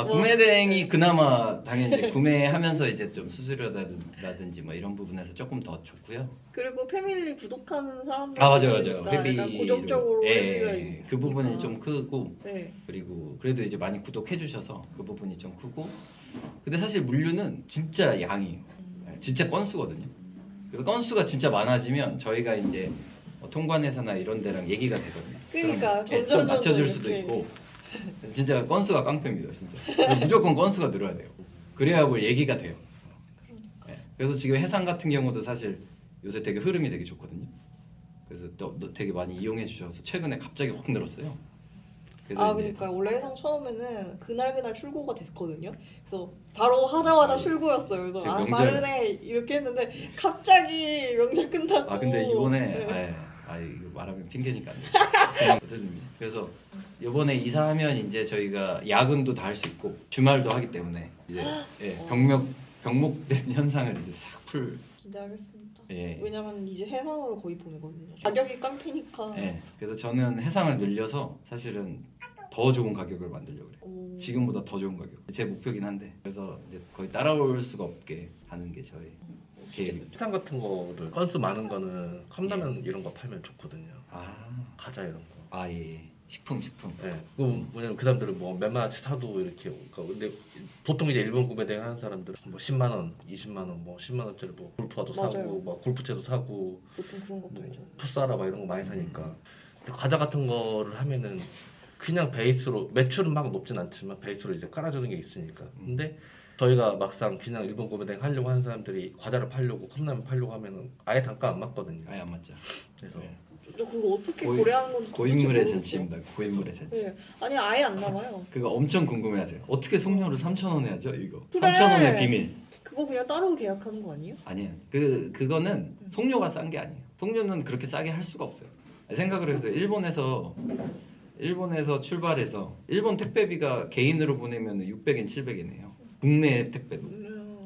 [SPEAKER 2] 구매 대행이 그나마 당연히 이제 구매하면서 이제 좀 수수료라든지 뭐 이런 부분에서 조금 더 좋고요.
[SPEAKER 3] 그리고 패밀리 구독하는 사람들
[SPEAKER 2] 맞아요.
[SPEAKER 3] 약간 고정적으로 회비가
[SPEAKER 2] 예, 그 부분이
[SPEAKER 3] 있으니까.
[SPEAKER 2] 좀 크고
[SPEAKER 3] 네.
[SPEAKER 2] 그리고 그래도 이제 많이 구독해 주셔서 그 부분이 좀 크고 근데 사실 물류는 진짜 양이에요. 예, 진짜 건수거든요. 그래서 건수가 진짜 많아지면 저희가 이제 통관회사나 이런 데랑 얘기가 되거든요.
[SPEAKER 3] 그러니까
[SPEAKER 2] 좀
[SPEAKER 3] 점점
[SPEAKER 2] 낮춰줄 수도
[SPEAKER 3] 이렇게.
[SPEAKER 2] 있고 진짜 건수가 깡패입니다 진짜. 무조건 건수가 늘어야 돼요. 그래야 뭐 얘기가 돼요. 예, 그래서 지금 해상 같은 경우도 사실 요새 되게 흐름이 되게 좋거든요. 그래서 또 되게 많이 이용해 주셔서 최근에 갑자기 확 늘었어요. 그래서 이제
[SPEAKER 3] 그러니까 원래 해상 처음에는 그날 출고가 됐거든요. 그래서 바로 하자마자 출고였어요. 그래서
[SPEAKER 2] 지금 명절-
[SPEAKER 3] 빠르네 이렇게 했는데 갑자기 명절 끝나고.
[SPEAKER 2] 근데 이번에
[SPEAKER 3] 네.
[SPEAKER 2] 이거 말하면 핑계니까 안 돼요. 그냥 어쨌든 그래서 이번에 이사하면 이제 저희가 야근도 다 할 수 있고 주말도 하기 때문에 이제 예, 병목된 현상을 이제 싹 풀.
[SPEAKER 3] 기대하겠습니다.
[SPEAKER 2] 예.
[SPEAKER 3] 왜냐면 이제 해상으로 거의 보내거든요. 가격이 깡패니까.
[SPEAKER 2] 예. 그래서 저는 해상을 늘려서 사실은 더 좋은 가격을 만들려고 그래요.
[SPEAKER 3] 오.
[SPEAKER 2] 지금보다 더 좋은 가격. 제 목표긴 한데 그래서 이제 거의 따라올 수가 없게 하는 게 저희 계획입니다.
[SPEAKER 1] 식당 같은 거를 건수 많은 거는 컵라면 이런 거 팔면 좋거든요. 과자 이런 거.
[SPEAKER 2] 예. 식품.
[SPEAKER 1] 예. 왜냐면 그 사람들은 뭐 몇만 원치 사도 이렇게. 근데 보통 이제 일본 구매 대행 하는 사람들 뭐 10만 원, 20만 원, 뭐 10만 원짜리 뭐 골프화도
[SPEAKER 3] 맞아요.
[SPEAKER 1] 사고, 뭐 골프채도 사고,
[SPEAKER 3] 보통 그런 것도
[SPEAKER 1] 뭐
[SPEAKER 3] 알죠.
[SPEAKER 1] 풋사라 막 이런 거 많이 사니까. 근데 과자 같은 거를 하면은 그냥 베이스로 매출은 막 높진 않지만 베이스로 이제 깔아주는 게 있으니까. 근데 저희가 막상 그냥 일본 구매 대행 하려고 하는 사람들이 과자를 팔려고 컵라면 팔려고 하면은 아예 단가 안 맞거든요.
[SPEAKER 2] 아예 안 맞죠.
[SPEAKER 1] 그래서
[SPEAKER 2] 네.
[SPEAKER 3] 저 그거 어떻게 고려하는 건지
[SPEAKER 2] 고인물의
[SPEAKER 3] 도대체
[SPEAKER 2] 잔치입니다. 고인물의 잔치.
[SPEAKER 3] 모르겠어요. 네. 아니 아예 안 남아요.
[SPEAKER 2] 그거 엄청 궁금해하세요. 어떻게 송료를 3,000원에 하죠? 이거.
[SPEAKER 3] 그래.
[SPEAKER 2] 3,000원의 비밀.
[SPEAKER 3] 그거 그냥 따로 계약하는 거 아니에요?
[SPEAKER 2] 아니에요. 그거는 송료가 싼 게 아니에요. 송료는 그렇게 싸게 할 수가 없어요. 생각을 해서 일본에서 출발해서 일본 택배비가 개인으로 보내면 600엔, 700엔이에요. 국내 택배도.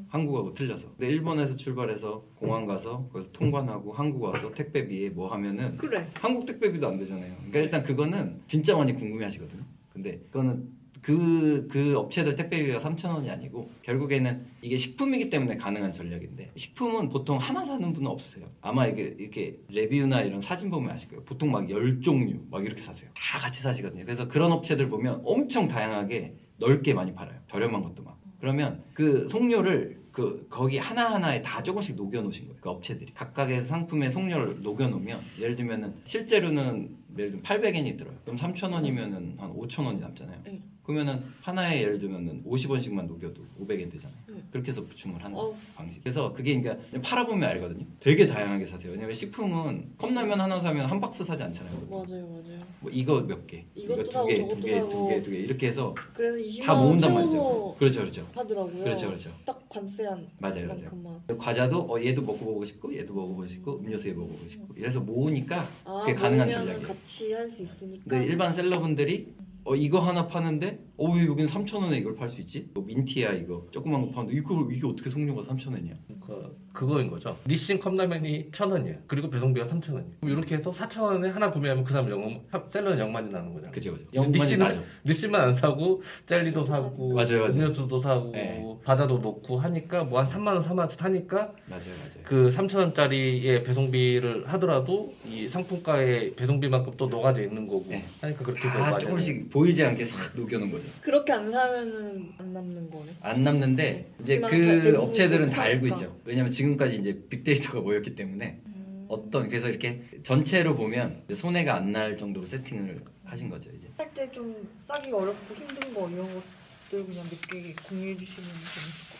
[SPEAKER 2] 한국하고 틀려서. 근데 일본에서 출발해서 공항 가서 거기서 통관하고 한국 와서 택배비에 뭐 하면은
[SPEAKER 3] 그래.
[SPEAKER 2] 한국 택배비도 안 되잖아요. 그러니까 일단 그거는 진짜 많이 궁금해하시거든요. 근데 그거는 그 업체들 택배비가 3,000원이 아니고 결국에는 이게 식품이기 때문에 가능한 전략인데 식품은 보통 하나 사는 분은 없으세요. 아마 이렇게 레뷰나 이런 사진 보면 아실 거예요. 보통 막 10종류 막 이렇게 사세요. 다 같이 사시거든요. 그래서 그런 업체들 보면 엄청 다양하게 넓게 많이 팔아요. 저렴한 것도 막. 그러면 그 송료를 거기 하나하나에 다 조금씩 녹여놓으신 거예요. 그 업체들이 각각의 상품의 송료를 녹여놓으면 예를 들면은 실제로는 예를 들면 800엔이 들어요. 그럼 3,000원이면은 한 5,000원이 남잖아요. 그러면은 하나에 예를 들면은 50원씩만 녹여도 500엔 되잖아요. 그렇게 해서 부충을 하는 방식. 그래서 그게 그러니까 팔아보면 알거든요. 되게 다양하게 사세요. 왜냐면 식품은 컵라면 하나 사면 한 박스 사지 않잖아요.
[SPEAKER 3] 맞아요.
[SPEAKER 2] 뭐 이거 몇 개, 이거
[SPEAKER 3] 이것도
[SPEAKER 2] 두
[SPEAKER 3] 사고
[SPEAKER 2] 개,
[SPEAKER 3] 저것도
[SPEAKER 2] 두 개,
[SPEAKER 3] 사고.
[SPEAKER 2] 두 개 이렇게 해서
[SPEAKER 3] 그래서 20만
[SPEAKER 2] 다
[SPEAKER 3] 원
[SPEAKER 2] 모은단
[SPEAKER 3] 채워서
[SPEAKER 2] 말이죠. 그렇죠.
[SPEAKER 3] 하더라고요.
[SPEAKER 2] 그렇죠.
[SPEAKER 3] 딱 관세한
[SPEAKER 2] 맞아요.
[SPEAKER 3] 만큼만.
[SPEAKER 2] 과자도 얘도 먹어보고 싶고 얘도 먹어보고 싶고 음료수 얘 먹어보고 싶고 이래서 모으니까
[SPEAKER 3] 아,
[SPEAKER 2] 그게 가능한
[SPEAKER 3] 모으면은
[SPEAKER 2] 전략이에요.
[SPEAKER 3] 같이 할 수 있으니까.
[SPEAKER 2] 근데 일반 셀러분들이 이거 하나 파는데 왜 여기는 3,000원에 이걸 팔 수 있지? 민티야 이거 조그만 거 파는데 이게 어떻게 송료가 3,000원이야?
[SPEAKER 1] 그거인 거죠. 니신 컵라면이 1,000원이야. 그리고 배송비가 3,000원이야. 이렇게 해서 4,000원에 하나 구매하면 그 사람 셀러는 0만이 나는 거잖아.
[SPEAKER 2] 그죠.
[SPEAKER 1] 니신만 안 사고 젤리도 사고
[SPEAKER 2] 맞아요.
[SPEAKER 1] 음료수도 사고
[SPEAKER 2] 네.
[SPEAKER 1] 과자도 넣고 하니까 뭐 한 3만 원, 4만 원 사니까
[SPEAKER 2] 맞아요.
[SPEAKER 1] 그 3,000원짜리의 배송비를 하더라도 이 상품가의 배송비만큼 또 녹아져 있는 거고
[SPEAKER 2] 네.
[SPEAKER 1] 하니까 그렇게
[SPEAKER 2] 다 조금씩 보이지 않게 싹 녹여놓은 거죠.
[SPEAKER 3] 그렇게 안 사면은 안 남는 거네.
[SPEAKER 2] 안 남는데 이제
[SPEAKER 3] 그렇지만
[SPEAKER 2] 그
[SPEAKER 3] 대부분
[SPEAKER 2] 업체들은 다
[SPEAKER 3] 사니까.
[SPEAKER 2] 알고 있죠. 왜냐면 지금까지 이제 빅데이터가 모였기 때문에 그래서 이렇게 전체로 보면 이제 손해가 안 날 정도로 세팅을 하신 거죠 이제.
[SPEAKER 3] 할 때 좀 싸기 어렵고 힘든 거 이런 것들 그냥 몇 개 공유해 주시면 재밌을 것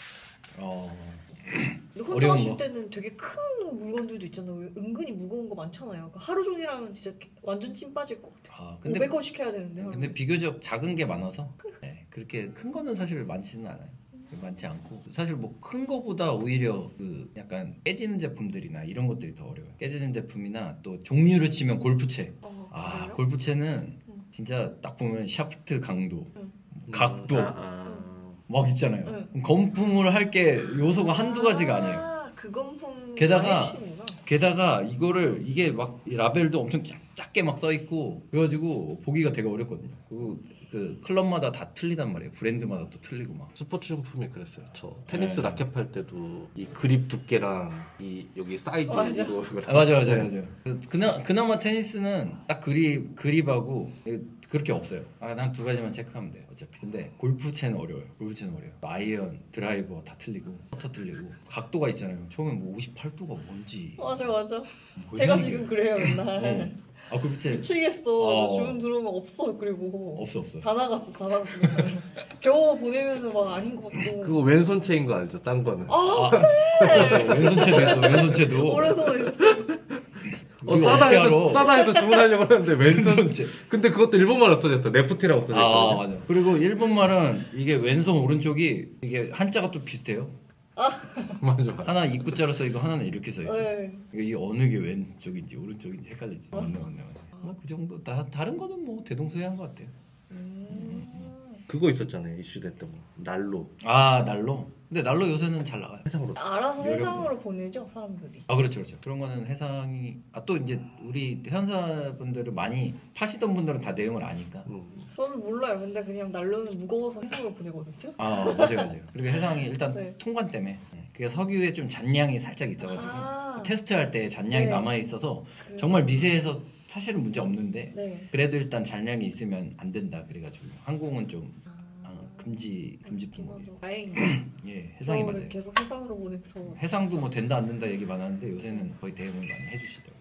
[SPEAKER 3] 같아요. 근데 혼자
[SPEAKER 2] 어려운
[SPEAKER 3] 하실
[SPEAKER 2] 거?
[SPEAKER 3] 때는 되게 큰 물건들도 있잖아요. 은근히 무거운 거 많잖아요. 하루 종일 하면 진짜 완전 찐 빠질 것 같아요.
[SPEAKER 2] 근데
[SPEAKER 3] 500원씩 해야 되는데.
[SPEAKER 2] 근데 비교적 작은 게 많아서 그렇게 큰 거는 사실 많지는 않아요. 많지 않고 사실 뭐 큰 거보다 오히려 그 약간 깨지는 제품들이나 이런 것들이 더 어려워요. 깨지는 제품이나 또 종류를 치면 골프채.
[SPEAKER 3] 그래요?
[SPEAKER 2] 골프채는 진짜 딱 보면 샤프트 강도, 각도 막 있잖아요. 건품을 할 게 요소가 한두 가지가 아니에요.
[SPEAKER 3] 그 건품
[SPEAKER 2] 게다가 이게 막 라벨도 엄청 작게 막 써 있고 그래가지고 보기가 되게 어렵거든요. 그 클럽마다 다 틀리단 말이에요. 브랜드마다 또 틀리고 막.
[SPEAKER 1] 스포츠 용품이 그랬어요. 저 테니스
[SPEAKER 2] 네.
[SPEAKER 1] 라켓 팔 때도 이 그립 두께랑 이 여기 사이즈
[SPEAKER 3] 맞아.
[SPEAKER 1] 이거
[SPEAKER 2] 맞아요. 그나마 테니스는 딱 그립하고 그렇게 없어요. 한 두 가지만 체크하면 돼요. 어차피. 근데 골프채는 어려워요. 아이언, 드라이버 다 틀리고 퍼터 틀리고 각도가 있잖아요. 처음에 뭐 58도가 뭔지.
[SPEAKER 3] 맞아. 제가
[SPEAKER 2] 모양이.
[SPEAKER 3] 지금 그래요 맨날.
[SPEAKER 2] 골프채
[SPEAKER 3] 미치겠어. 주문 들어오면 없어. 그리고
[SPEAKER 2] 없어.
[SPEAKER 3] 다 나갔어. 겨우 보내면은 막 아닌 것 같고.
[SPEAKER 1] 그거 왼손채인 거 알죠? 딴 거는.
[SPEAKER 2] 왼손채도 있어. 왼손채도.
[SPEAKER 3] 오래서 있어.
[SPEAKER 2] 이거 어떻게 알아?
[SPEAKER 1] 싸다해서 주문하려고 하는데 왼손.
[SPEAKER 2] 왼손채.
[SPEAKER 1] 근데 그것도 일본말로 써졌어. 레프티라고 써졌거든요.
[SPEAKER 2] 맞아. 그리고 일본말은 이게 왼손 오른쪽이 이게 한자가 또 비슷해요.
[SPEAKER 1] 맞아.
[SPEAKER 2] 하나 입구자로 써 있고 하나는 이렇게 써 있어요.
[SPEAKER 3] 네.
[SPEAKER 2] 이게 어느 게 왼쪽인지 오른쪽인지 헷갈리지. 맞네. 그 정도. 다른 거는 뭐 대동소이한 것 같아요.
[SPEAKER 1] 그거 있었잖아요. 이슈됐던 거. 난로.
[SPEAKER 2] 난로. 근데 난로 요새는 잘 나가요.
[SPEAKER 1] 세상으로.
[SPEAKER 3] 알아서
[SPEAKER 2] 요령도.
[SPEAKER 3] 해상으로 보내죠 사람들이.
[SPEAKER 2] 그렇죠. 그런 거는 해상이 또 이제 우리 회원사분들을 많이 파시던 분들은 다 내용을 아니까.
[SPEAKER 3] 저는 몰라요. 근데 그냥 난로는 무거워서 해상으로 보내거든요.
[SPEAKER 2] 맞아요. 그리고 해상이 일단
[SPEAKER 3] 네.
[SPEAKER 2] 통관 때문에 그게 석유에 좀 잔량이 살짝 있어가지고 테스트할 때 잔량이
[SPEAKER 3] 네.
[SPEAKER 2] 남아 있어서 정말 미세해서 사실은 문제 없는데
[SPEAKER 3] 네.
[SPEAKER 2] 그래도 일단 잔량이 있으면 안 된다 그래가지고 항공은 좀 금지 품목이에요.
[SPEAKER 3] 다행이다.
[SPEAKER 2] 해상이
[SPEAKER 3] 저는
[SPEAKER 2] 맞아요.
[SPEAKER 3] 계속 해상으로 보내서.
[SPEAKER 2] 해상도 뭐 된다 안 된다 얘기 많았는데 요새는 거의 대응을 많이 해주시더라고요.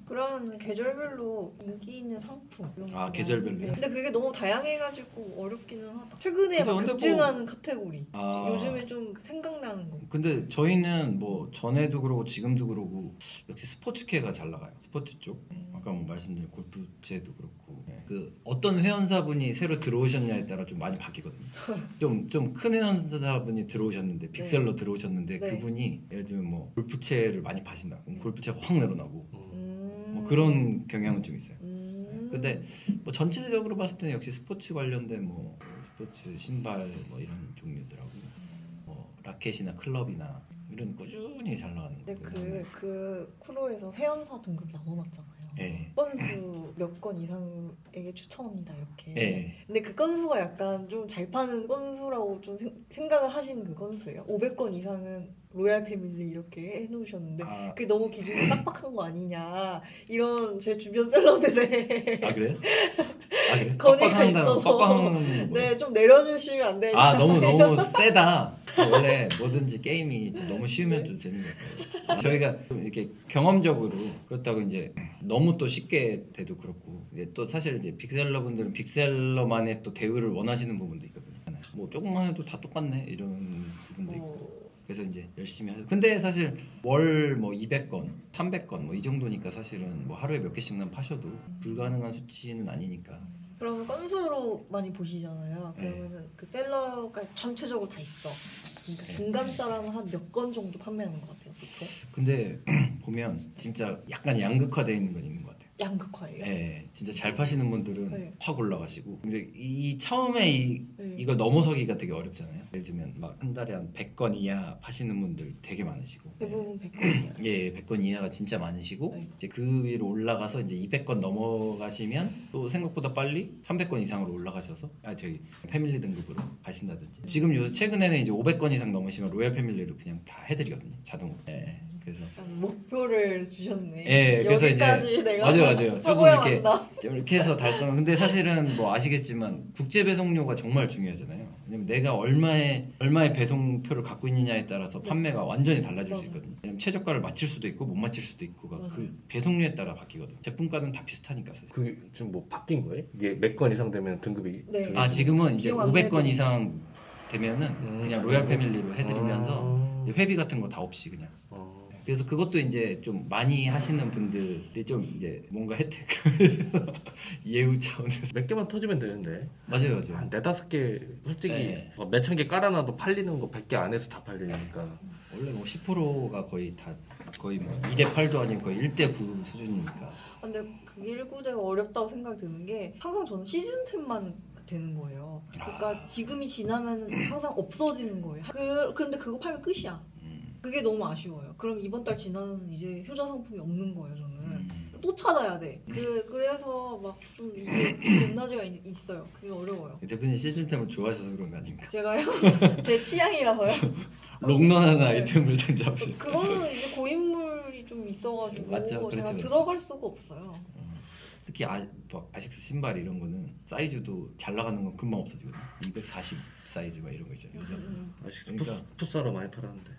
[SPEAKER 3] 그러면 계절별로 인기 있는 상품 이런 거.
[SPEAKER 2] 계절별로요?
[SPEAKER 3] 근데 그게 너무 다양해가지고 어렵기는 하다. 최근에
[SPEAKER 2] 그죠,
[SPEAKER 3] 막
[SPEAKER 2] 근데
[SPEAKER 3] 급증하는 카테고리.
[SPEAKER 2] 아.
[SPEAKER 3] 요즘에 좀 생각나는 거.
[SPEAKER 2] 근데 저희는 뭐 전에도 그러고 지금도 그러고 역시 스포츠케가 잘 나가요. 스포츠 쪽. 아까 뭐 말씀드린 골프채도 그렇고 그 어떤 회원사분이 새로 들어오셨냐에 따라 좀 많이 바뀌거든요. 좀 큰 회원사분이 들어오셨는데 빅셀러 들어오셨는데
[SPEAKER 3] 네.
[SPEAKER 2] 그분이 예를 들면 뭐 골프채를 많이 파신다. 그럼 골프채가 확 늘어나고 뭐
[SPEAKER 3] 음.
[SPEAKER 2] 그런 경향은 좀 있어요.
[SPEAKER 3] 음.
[SPEAKER 2] 근데 뭐 전체적으로 봤을 때는 역시 스포츠 관련된 뭐 스포츠 신발 뭐 이런 종류들하고 뭐 라켓이나 클럽이나 이런 꾸준히 잘 나가는
[SPEAKER 3] 근데 그 쿠로에서 회원사 등급 나눠놨잖아요.
[SPEAKER 2] 예.
[SPEAKER 3] 건수 몇 건 이상에게 추천합니다 이렇게.
[SPEAKER 2] 예.
[SPEAKER 3] 근데 그 건수가 약간 좀 잘 파는 건수라고 좀 생각을 하시는 그 건수예요? 500건 이상은 로얄 패밀리 이렇게 해놓으셨는데
[SPEAKER 2] 아,
[SPEAKER 3] 그게 너무 기준이 빡빡한 거 아니냐 이런 제 주변 셀러들의
[SPEAKER 2] 아 그래요? 아 그래?
[SPEAKER 3] 건의가
[SPEAKER 2] 빡빡한다는
[SPEAKER 3] 있어서.
[SPEAKER 2] 빡빡한
[SPEAKER 3] 네, 좀 내려주시면 안 되냐.
[SPEAKER 2] 아 너무 세다. 원래 뭐든지 게임이 좀 너무 쉬우면 좀 재밌는 것 같아요. 저희가 좀 이렇게 경험적으로 그렇다고 이제 너무 또 쉽게 돼도 그렇고 이제 또 사실 이제 빅셀러 분들은 빅셀러만의 또 대우를 원하시는 부분도 있거든요. 뭐 조금만 해도 다 똑같네 이런 부분도 있고. 그래서 이제 열심히 하죠. 근데 사실 월 뭐 200건, 300건 뭐 이 정도니까 사실은 뭐 하루에 몇 개씩만 파셔도 불가능한 수치는 아니니까.
[SPEAKER 3] 그러면 건수로 많이 보시잖아요.
[SPEAKER 2] 네.
[SPEAKER 3] 그러면은 그 셀러가 전체적으로 다 있어. 그러니까
[SPEAKER 2] 네.
[SPEAKER 3] 중간 사람은 한 몇 건 정도 판매하는 것 같아요. 보통
[SPEAKER 2] 근데 보면 진짜 약간 양극화되어 있는 건 있는 것 같아요.
[SPEAKER 3] 양극화예요.
[SPEAKER 2] 예, 진짜 잘 파시는 분들은
[SPEAKER 3] 네.
[SPEAKER 2] 확 올라가시고 근데 이 처음에
[SPEAKER 3] 네.
[SPEAKER 2] 이걸 넘어서기가 되게 어렵잖아요. 예를 들면 막 한 달에 한 100건 이하 파시는 분들 되게 많으시고
[SPEAKER 3] 대부분 100건이에요.
[SPEAKER 2] 예, 100건 이하가 진짜 많으시고
[SPEAKER 3] 네.
[SPEAKER 2] 이제 그 위로 올라가서 이제 200건 넘어가시면 또 생각보다 빨리 300건 이상으로 올라가셔서 저기 패밀리 등급으로 가신다든지 지금 요새 최근에는 이제 500건 이상 넘으시면 로얄 패밀리로 그냥 다 해드리거든요. 자동으로. 예, 그래서
[SPEAKER 3] 약간 목표를 주셨네.
[SPEAKER 2] 예, 그래서
[SPEAKER 3] 여기까지
[SPEAKER 2] 이제
[SPEAKER 3] 내가
[SPEAKER 2] 맞아요. 조금
[SPEAKER 3] 해보야
[SPEAKER 2] 이렇게
[SPEAKER 3] 한다.
[SPEAKER 2] 좀 이렇게 해서 달성. 근데 사실은 뭐 아시겠지만 국제 배송료가 정말 중요하잖아요. 왜냐면 내가 얼마의 배송표를 갖고 있느냐에 따라서 판매가 완전히 달라질 수
[SPEAKER 3] 맞아.
[SPEAKER 2] 있거든요. 왜냐면 최저가를 맞출 수도 있고 못 맞출 수도 있고가
[SPEAKER 3] 맞아.
[SPEAKER 2] 그 배송료에 따라 바뀌거든요. 제품가는 다 비슷하니까 사실.
[SPEAKER 1] 그게 지금 뭐 바뀐 거예요? 이게 몇 건 이상 되면 등급이
[SPEAKER 3] 네.
[SPEAKER 1] 등급이
[SPEAKER 2] 아 지금은 이제
[SPEAKER 3] 비용 안
[SPEAKER 2] 500건
[SPEAKER 3] 내도.
[SPEAKER 2] 이상 되면은 그냥 로얄 패밀리로 해드리면서 이제 회비 같은 거 다 없이 그냥. 그래서 그것도 이제 좀 많이 하시는 분들이 좀 이제 뭔가 혜택 예우 차원에서
[SPEAKER 1] 몇 개만 터지면 되는데
[SPEAKER 2] 맞아요.
[SPEAKER 1] 한 4-5개 솔직히
[SPEAKER 2] 네.
[SPEAKER 1] 뭐 몇천 개 깔아놔도 팔리는 거 100개 안에서 다 팔리니까
[SPEAKER 2] 원래 뭐 10%가 거의 다 거의 뭐 2대 8도 아니고 거의 1대 9 수준이니까.
[SPEAKER 3] 근데 그 1구제가 어렵다고 생각이 드는 게 항상 저는 시즌10만 되는 거예요. 그러니까 지금이 지나면 항상 없어지는 거예요. 근데 그거 팔면 끝이야. 그게 너무 아쉬워요. 그럼 이번 달 지나면 이제 효자 상품이 없는 거예요, 저는. 또 찾아야 돼. 그래서 막 좀 이게 높낮이가 있어요. 그게 어려워요.
[SPEAKER 2] 대표님 시즌템을 좋아하셔서 그런 거 아닙니까?
[SPEAKER 3] 제가요? 제 취향이라서요.
[SPEAKER 2] 롱런하는
[SPEAKER 3] 네.
[SPEAKER 2] 아이템을 좀 잡으시고.
[SPEAKER 3] 그거는 이제 고인물이 좀 있어가지고
[SPEAKER 2] 맞죠, 그렇죠,
[SPEAKER 3] 제가
[SPEAKER 2] 그렇죠.
[SPEAKER 3] 들어갈 수가 없어요.
[SPEAKER 2] 특히 막 아식스 신발 이런 거는 사이즈도 잘 나가는 건 금방 없어지거든요. 240 사이즈 막 이런 거 있잖아요. 그죠?
[SPEAKER 1] 아직
[SPEAKER 2] 그러니까.
[SPEAKER 1] 풋사로 많이 팔았는데